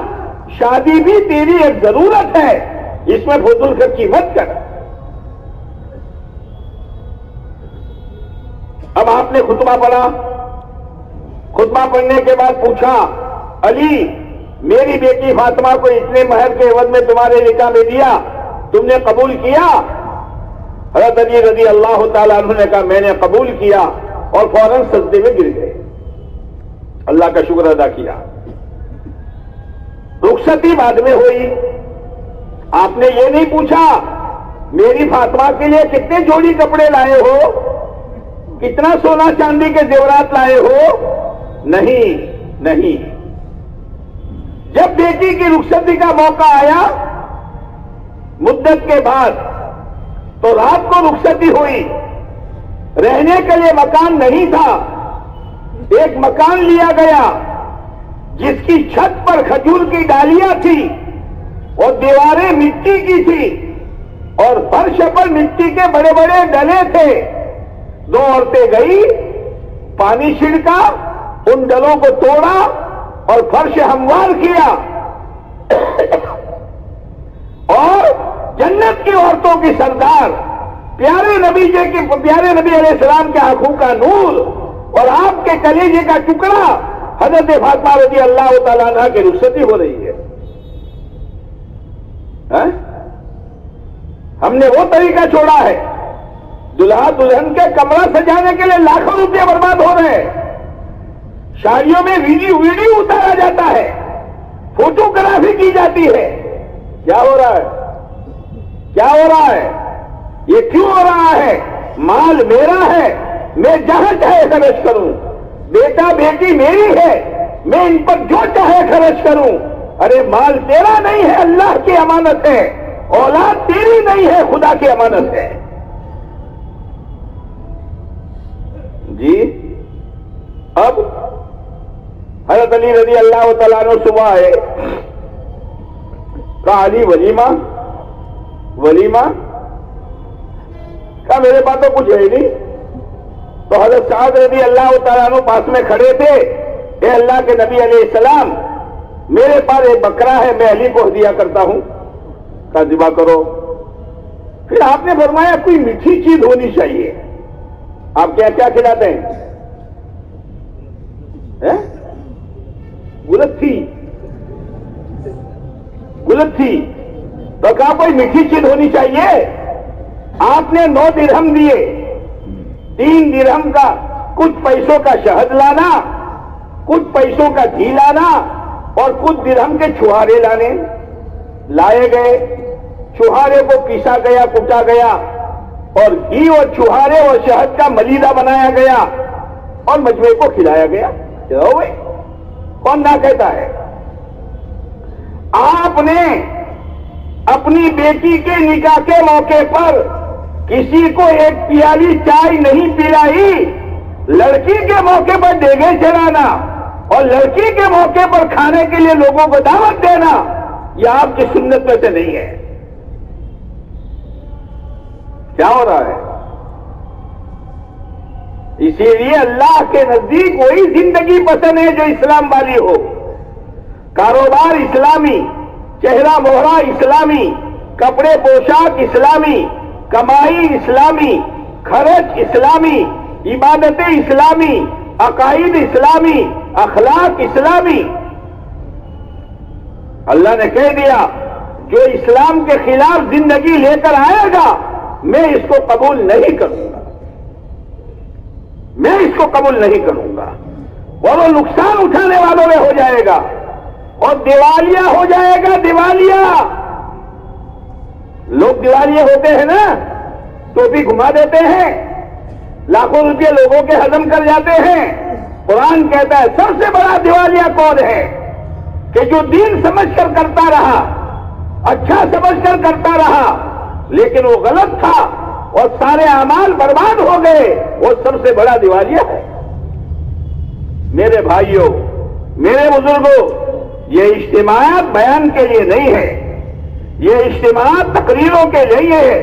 شادی بھی تیری ایک ضرورت ہے، اس میں فضول خرچی مت کر۔ اب آپ نے خطبہ پڑھا، خطبہ پڑھنے کے بعد پوچھا، علی میری بیٹی فاطمہ کو اتنے مہر کے عوض میں تمہارے نکاح میں دیا، تم نے قبول کیا؟ حضرت علی رضی اللہ تعالیٰ عنہ نے کہا میں نے قبول کیا، اور فوراً سجدے میں گر گئے، اللہ کا شکر ادا کیا۔ رخصتی بعد میں ہوئی، آپ نے یہ نہیں پوچھا میری فاطمہ کے لیے کتنے جوڑی کپڑے لائے ہو، کتنا سونا چاندی کے زیورات لائے ہو، نہیں۔ جب بیٹی کی رخصتی کا موقع آیا مدت کے بعد، تو رات کو رخصتی ہوئی، رہنے کے لیے مکان نہیں تھا، ایک مکان لیا گیا جس کی چھت پر کھجور کی ڈالیاں تھی اور دیواریں مٹی کی تھی، اور فرش پر مٹی کے بڑے بڑے ڈلے تھے۔ دو عورتیں گئی، پانی چھڑکا، ان ڈلوں کو توڑا اور فرش ہموار کیا، اور جنت کی عورتوں کی سردار پیارے نبی علیہ السلام کے آنکھوں کا نور اور آپ کے کلیجے کا ٹکڑا حضرت فاطمہ رضی اللہ تعالیٰ عنہ کی رخصتی ہو رہی ہے۔ ہم نے وہ طریقہ چھوڑا ہے، دلہا دلہن کے کمرہ سجانے کے لیے لاکھوں روپے برباد ہو رہے ہیں، شادیوں میں ویڈیو اتارا جاتا ہے، فوٹوگرافی کی جاتی ہے۔ کیا ہو رہا ہے؟ یہ کیوں ہو رہا ہے؟ مال میرا ہے، میں جہاں چاہے خرچ کروں، بیٹا بیٹی میری ہے، میں ان پر جو چاہے خرچ کروں۔ ارے مال تیرا نہیں ہے، اللہ کی امانت ہے، اولاد تیری نہیں ہے، خدا کی امانت ہے۔ جی اب حضرت علی رضی اللہ تعالیٰ عنہ صبح آئے، کہا علی ولیمہ، کہا میرے پاس تو کچھ ہے نہیں۔ تو حضرت سعد رضی اللہ تعالیٰ عنہ پاس میں کھڑے تھے، اے اللہ کے نبی علیہ السلام میرے پاس ایک بکرا ہے، میں علی کو دیا کرتا ہوں، کہا ذبح کرو۔ پھر آپ نے فرمایا کوئی میٹھی چیز ہونی چاہیے، آپ کیا کھلاتے ہیں؟ گلتھی، تو کہا کوئی میٹھی چیز ہونی چاہیے۔ آپ نے 9 درہم دیے، 3 درہم کا کچھ پیسوں کا شہد لانا، کچھ پیسوں کا گھی لانا اور کچھ درہم کے چھہارے لانے لائے گئے. چھہارے کو پیسا گیا، کوٹا گیا اور گھی اور چھہارے اور شہد کا ملیدہ بنایا گیا اور مجمع کو کھلایا گیا. چلو بھائی، کون نہ کہتا ہے؟ آپ نے اپنی بیٹی کے نکاح کے موقع پر کسی کو ایک پیالی چائے نہیں پلائی. لڑکی کے موقع پر دیگے چڑھانا اور لڑکی کے موقع پر کھانے کے لیے لوگوں کو دعوت دینا، یہ آپ کی سنت میں سے نہیں ہے. کیا ہو رہا ہے؟ اسی لیے اللہ کے نزدیک وہی زندگی پسند ہے جو اسلام والی ہو. کاروبار اسلامی، چہرہ مہرہ اسلامی، کپڑے پوشاک اسلامی، کمائی اسلامی، خرچ اسلامی، عبادتیں اسلامی، عقائد اسلامی، اخلاق اسلامی. اللہ نے کہہ دیا جو اسلام کے خلاف زندگی لے کر آئے گا میں اس کو قبول نہیں کروں گا، میں اس کو قبول نہیں کروں گا، اور وہ نقصان اٹھانے والوں میں ہو جائے گا اور دیوالیہ ہو جائے گا. دیوالیہ، لوگ دیوالیہ ہوتے ہیں نا، ٹوپی گھما دیتے ہیں، لاکھوں روپے لوگوں کے ہضم کر جاتے ہیں. قرآن کہتا ہے سب سے بڑا دیوالیہ کون ہے؟ کہ جو دین سمجھ کر کرتا رہا، اچھا سمجھ کر کرتا رہا، لیکن وہ غلط تھا اور سارے اعمال برباد ہو گئے، وہ سب سے بڑا دیوالیہ ہے. میرے بھائیوں، میرے بزرگوں، یہ اجتماعات بیان کے لیے نہیں ہے، یہ اجتماعات تقریروں کے لیے ہے،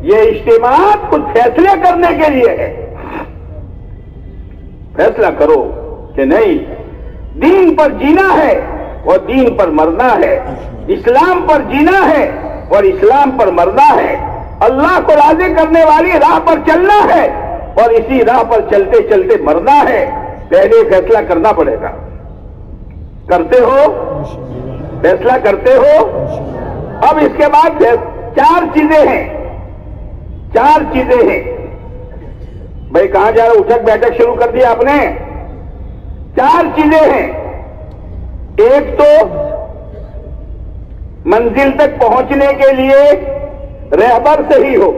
یہ اجتماعات کچھ فیصلے کرنے کے لیے ہے. فیصلہ کرو کہ نہیں، دین پر جینا ہے اور دین پر مرنا ہے، اسلام پر جینا ہے اور اسلام پر مرنا ہے، اللہ کو راضی کرنے والی راہ پر چلنا ہے اور اسی راہ پر چلتے چلتے مرنا ہے. پہلے فیصلہ کرنا پڑے گا. کرتے ہو؟ فیصلہ کرتے ہو؟ اب اس کے بعد 4 چیزیں ہیں. 4 چیزیں ہیں. بھائی کہاں جا رہا؟ اٹھک بیٹھک شروع کر دیا آپ نے. 4 چیزیں ہیں. ایک تو منزل تک پہنچنے کے لیے رہبر صحیح ہو.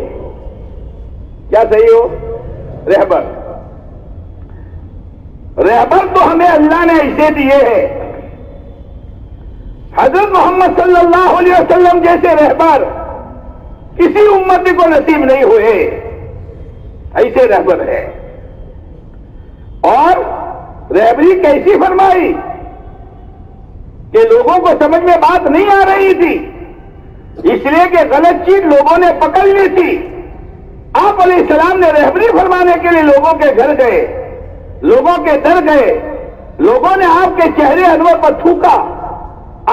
کیا صحیح ہو؟ رہبر. رہبر تو ہمیں اللہ نے ایسے دیے ہیں. حضرت محمد صلی اللہ علیہ وسلم جیسے رہبر کسی امتی کو نصیب نہیں ہوئے. ایسے رہبر ہے. اور رہبری کیسی فرمائی کہ لوگوں کو سمجھ میں بات نہیں آ رہی تھی، اس لیے کہ غلط چیز لوگوں نے پکڑ لی تھی. آپ علیہ السلام نے رہبری فرمانے کے لیے لوگوں کے گھر گئے، لوگوں کے در گئے. لوگوں نے آپ کے چہرے انور پر تھوکا،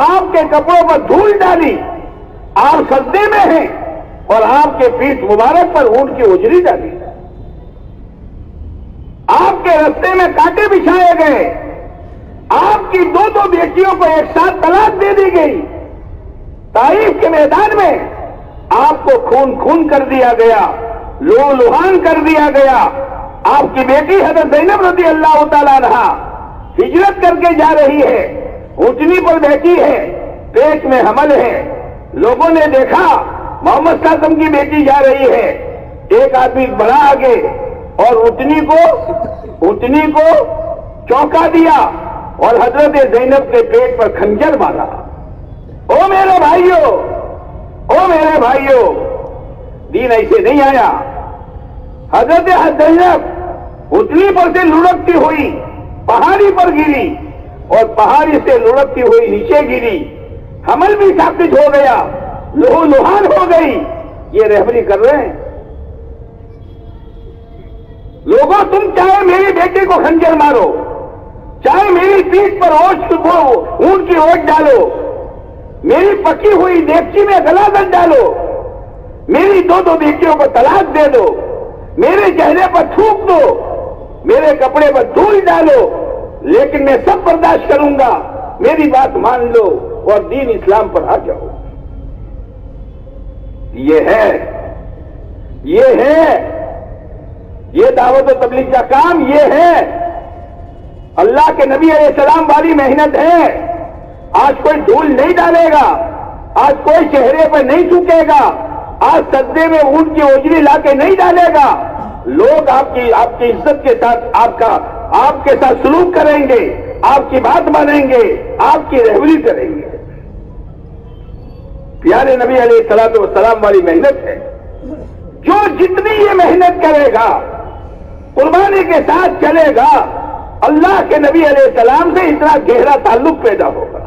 آپ کے کپڑوں پر دھول ڈالی. آپ سجدے میں ہیں اور آپ کے پیٹھ مبارک پر اونٹ کی اجری ڈالی. آپ کے رستے میں کانٹے بچھائے گئے. آپ کی 2 بیٹیوں کو ایک ساتھ طلاق دے دی گئی. طائف کے میدان میں آپ کو خون خون کر دیا گیا، لو لہان کر دیا گیا. آپ کی بیٹی حضرت زینب رضی اللہ تعالیٰ عنہا ہجرت کر کے جا رہی ہے، اونٹنی پر بیٹھی ہے، پیٹ میں حمل ہے. لوگوں نے دیکھا محمد صلی اللہ علیہ وسلم کی بیٹی جا رہی ہے. ایک آدمی بڑھا آگے اور اونٹنی کو چونکا دیا اور حضرت زینب کے پیٹ پر خنجر مارا. او میرے بھائیوں، او میرے بھائیوں، دین ایسے نہیں آیا. حضرت زینب اونٹنی پر سے لڑکتی ہوئی پہاڑی پر گری اور پہاڑی سے لڑکتی ہوئی نیچے گری. حمل بھی ثابت ہو گیا، لہو لہان ہو گئی. یہ رہبری کر رہے ہیں لوگوں. تم چاہے میری بیٹی کو خنجر مارو، چاہے میری پیٹھ پر اونٹ کی اوٹ ڈالو، میری پکی ہوئی دیگچی میں غلاظت ڈالو، میری 2 بیٹیوں کو طلاق دے دو، میرے چہرے پر تھوک دو، میرے کپڑے پر دھول ڈالو، لیکن میں سب برداشت کروں گا. میری بات مان لو اور دین اسلام پر آ جاؤ. یہ ہے دعوت و تبلیغ کا کام یہ ہے، اللہ کے نبی علیہ السلام والی محنت ہے۔ آج کوئی دھول نہیں ڈالے گا، آج کوئی چہرے پہ نہیں چکے گا، آج سجدے میں اونٹ کی اوجری لا کے نہیں ڈالے گا۔ لوگ آپ کی عزت کے ساتھ آپ کے ساتھ سلوک کریں گے، آپ کی بات مانیں گے، آپ کی رہبری کریں گے۔ پیارے نبی علیہ الصلوۃ والسلام والی محنت ہے۔ جو جتنی یہ محنت کرے گا، قربانی کے ساتھ چلے گا، اللہ کے نبی علیہ السلام سے اتنا گہرا تعلق پیدا ہوگا،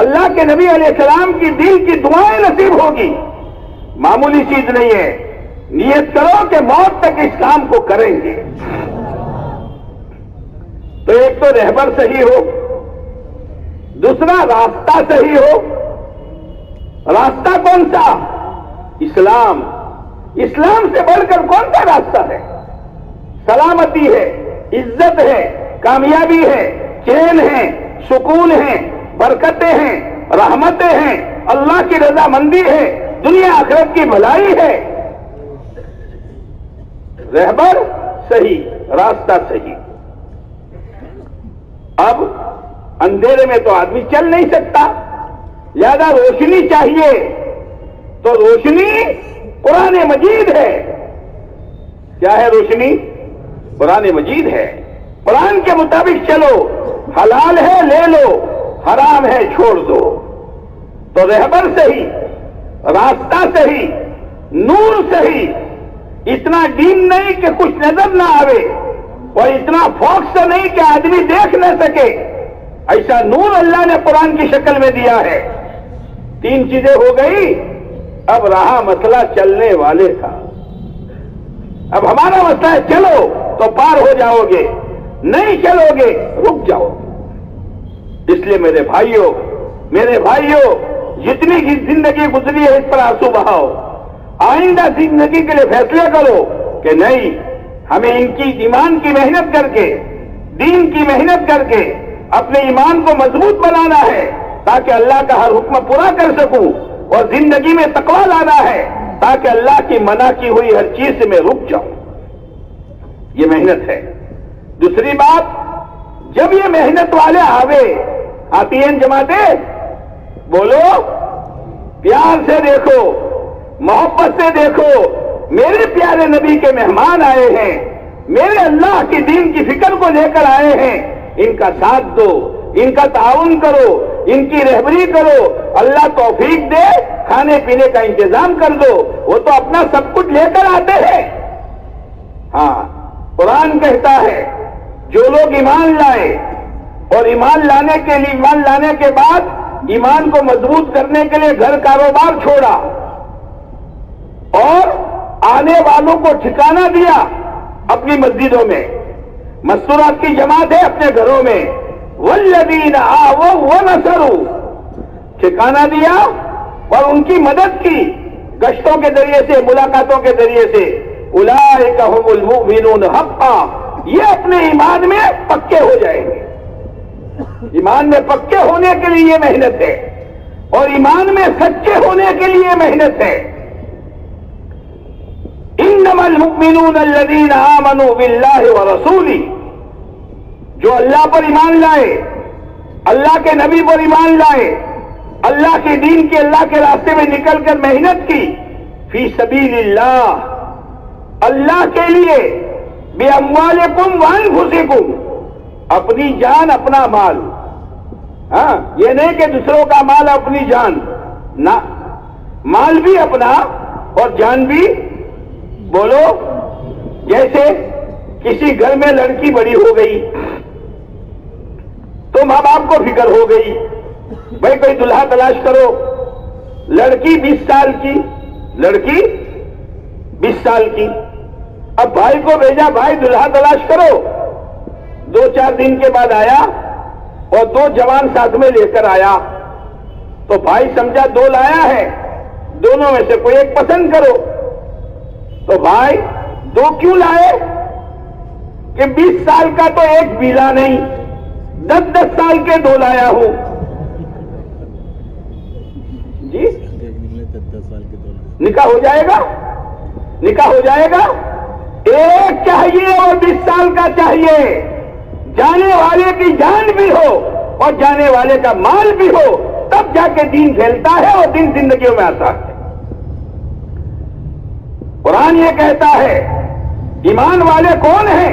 اللہ کے نبی علیہ السلام کی دل کی دعائیں نصیب ہوگی۔ معمولی چیز نہیں ہے، نیت کرو کہ موت تک اس کام کو کریں گے۔ تو ایک تو رہبر صحیح ہو، دوسرا راستہ صحیح ہو۔ راستہ کون سا؟ اسلام۔ اسلام سے بڑھ کر کون سا راستہ ہے؟ سلامتی ہے، عزت ہے، کامیابی ہے، چین ہے، سکون ہے، برکتیں ہیں، رحمتیں ہیں، اللہ کی رضامندی ہے، دنیا آخرت کی بھلائی ہے۔ رہبر صحیح، راستہ صحیح۔ اب اندھیرے میں تو آدمی چل نہیں سکتا، زیادہ روشنی چاہیے، تو روشنی قرآن مجید ہے۔ کیا ہے روشنی؟ قرآن مجید ہے۔ قرآن کے مطابق چلو، حلال ہے لے لو، حرام ہے چھوڑ دو۔ تو رہبر صحیح، راستہ صحیح، نور صحیح۔ اتنا ڈیم نہیں کہ کچھ نظر نہ آوے، اور اتنا فوکس نہیں کہ آدمی دیکھ نہ سکے، ایسا نور اللہ نے قرآن کی شکل میں دیا ہے۔ تین چیزیں ہو گئی، اب رہا مسئلہ چلنے والے کا۔ اب ہمارا مسئلہ ہے چلو تو پار ہو جاؤ گے، نہیں چلو گے رک جاؤ گے۔ اس لیے میرے بھائیوں جتنی کی زندگی گزری ہے اس پر آنسو بہاؤ۔ آئندہ زندگی کے لیے فیصلے کرو کہ نہیں، ہمیں ان کی ایمان کی محنت کر کے، دین کی محنت کر کے اپنے ایمان کو مضبوط بنانا ہے، تاکہ اللہ کا ہر حکم پورا کر سکوں، اور زندگی میں تقویٰ لانا ہے تاکہ اللہ کی منع کی ہوئی ہر چیز سے میں رک جاؤں۔ یہ محنت ہے۔ دوسری بات، جب یہ محنت والے آتی ہیں جماعتیں، بولو پیار سے دیکھو، محبت سے دیکھو، میرے پیارے نبی کے مہمان آئے ہیں، میرے اللہ کی دین کی فکر کو لے کر آئے ہیں، ان کا ساتھ دو، ان کا تعاون کرو، ان کی رہبری کرو، اللہ توفیق دے، کھانے پینے کا انتظام کر دو۔ وہ تو اپنا سب کچھ لے کر آتے ہیں۔ ہاں، قرآن کہتا ہے جو لوگ ایمان لائے اور ایمان لانے کے بعد ایمان کو مضبوط کرنے کے لیے گھر کاروبار چھوڑا اور آنے والوں کو ٹھکانہ دیا اپنی مسجدوں میں، مستورات کی جماعت ہے اپنے گھروں میں، والذین آووا ونصروا، ٹھکانہ دیا اور ان کی مدد کی گشتوں کے ذریعے سے، ملاقاتوں کے ذریعے سے، اولئک ھم المؤمنون حقا، یہ اپنے ایمان میں پکے ہو جائیں گے۔ ایمان میں پکے ہونے کے لیے یہ محنت ہے، اور ایمان میں سچے ہونے کے لیے محنت ہے۔ انما المؤمنون الذین آمنوا باللہ ورسولہ، جو اللہ پر ایمان لائے، اللہ کے نبی پر ایمان لائے، اللہ کے دین کے، اللہ کے راستے میں نکل کر محنت کی، فی سبیل اللہ کے لیے، باموالکم وانفسکم، اپنی جان اپنا مال۔ ہاں، یہ نہیں کہ دوسروں کا مال اپنی جان، نہ، مال بھی اپنا اور جان بھی۔ بولو، جیسے کسی گھر میں لڑکی بڑی ہو گئی تو ماں باپ کو فکر ہو گئی، بھائی کوئی دلہا تلاش کرو۔ لڑکی 20 سال کی، لڑکی 20 سال کی، اب بھائی کو بھیجا، بھائی دلہا تلاش کرو۔ 2-4 دن کے بعد آیا اور 2 جوان ساتھ میں لے کر آیا، تو بھائی سمجھا 2 لایا ہے، دونوں میں سے کوئی ایک پسند کرو۔ تو بھائی 2 کیوں لائے؟ کہ 20 سال کا تو ایک بیلا نہیں، 10 سال کے 2 لایا ہوں۔ جی، نکاح ہو جائے گا؟ نکاح ہو جائے گا؟ ایک چاہیے اور 20 سال کا چاہیے، جانے والے کی جان بھی ہو اور جانے والے کا مال بھی ہو، تب جا کے دین پھیلتا ہے اور دین زندگیوں میں آتا ہے۔ قرآن یہ کہتا ہے ایمان والے کون ہیں؟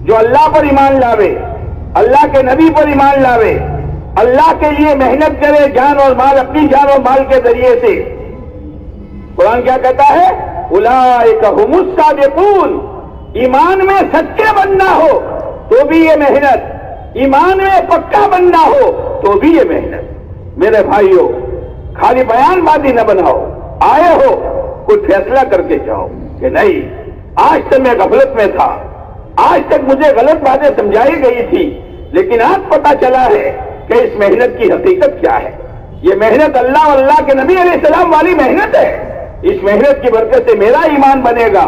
جو اللہ پر ایمان لاوے، اللہ کے نبی پر ایمان لاوے، اللہ کے لیے محنت کرے، جان اور مال، اپنی جان اور مال کے ذریعے سے۔ قرآن کیا کہتا ہے؟ اولئک ھم الصادقون۔ ایمان میں سچے بننا ہو تو بھی یہ محنت، ایمان میں پکا بننا ہو تو بھی یہ محنت۔ میرے بھائیوں، خالی بیان بازی نہ بناؤ، آئے ہو کوئی فیصلہ کر کے جاؤ کہ نہیں آج تک میں غفلت میں تھا، آج تک مجھے غلط باتیں سمجھائی گئی تھی، لیکن آج پتا چلا ہے کہ اس محنت کی حقیقت کیا ہے۔ یہ محنت اللہ اور اللہ کے نبی علیہ السلام والی محنت ہے۔ اس محنت کی برکت سے میرا ایمان بنے گا،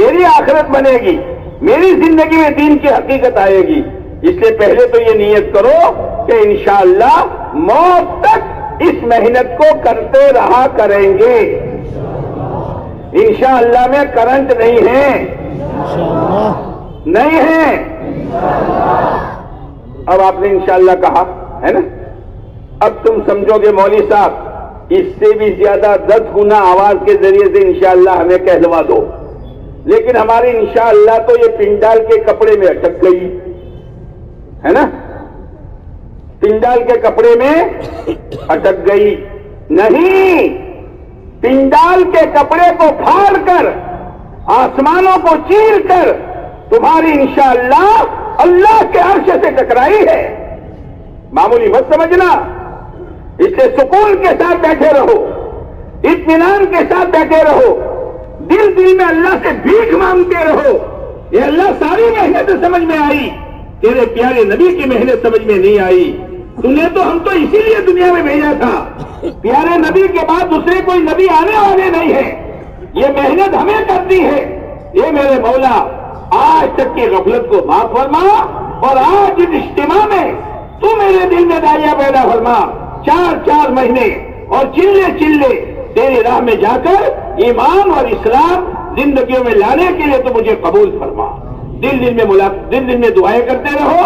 میری آخرت بنے گی، میری زندگی میں دین کی حقیقت آئے گی۔ اس لیے پہلے تو یہ نیت کرو کہ انشاءاللہ موت تک اس محنت کو کرتے رہا کریں گے۔ انشاءاللہ میں کرنٹ نہیں ہے، نہیں ہے۔ اب آپ نے انشاءاللہ کہا ہے نا، اب تم سمجھو گے مولوی صاحب اس سے بھی زیادہ 10 گنا آواز کے ذریعے سے انشاءاللہ ہمیں کہلوا دو، لیکن ہماری انشاءاللہ تو یہ پنڈال کے کپڑے میں اٹک گئی ہے نا، پنڈال کے کپڑے میں اٹک گئی۔ نہیں، پنڈال کے کپڑے کو پھاڑ کر، آسمانوں کو چیر کر تمہاری انشاءاللہ اللہ کے عرش سے ٹکرائی ہے۔ معمولی مت سمجھنا، اس سے سکون کے ساتھ بیٹھے رہو، اطمینان کے ساتھ بیٹھے رہو، دل میں اللہ سے بھیک مانگتے رہو۔ یہ اللہ ساری محنت سمجھ میں آئی، تیرے پیارے نبی کی محنت سمجھ میں نہیں آئی۔ تمہیں تو ہم تو اسی لیے دنیا میں بھیجا تھا، پیارے نبی کے بعد دوسرے کوئی نبی آنے والے نہیں ہے، یہ محنت ہمیں کرتی ہے۔ یہ میرے مولا آج تک کی غفلت کو معاف فرما، اور آج اس اجتماع میں تو میرے دل میں داعیہ پیدا فرما، 4 مہینے اور چلے تیری راہ میں جا کر ایمان اور اسلام زندگیوں میں لانے کے لیے تو مجھے قبول فرما۔ دل میں دعائیں کرتے رہو۔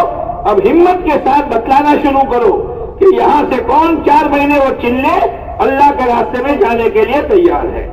اب ہمت کے ساتھ بتلانا شروع کرو کہ یہاں سے کون 4 مہینے وہ چلے اللہ کے راستے میں جانے کے لیے تیار ہے۔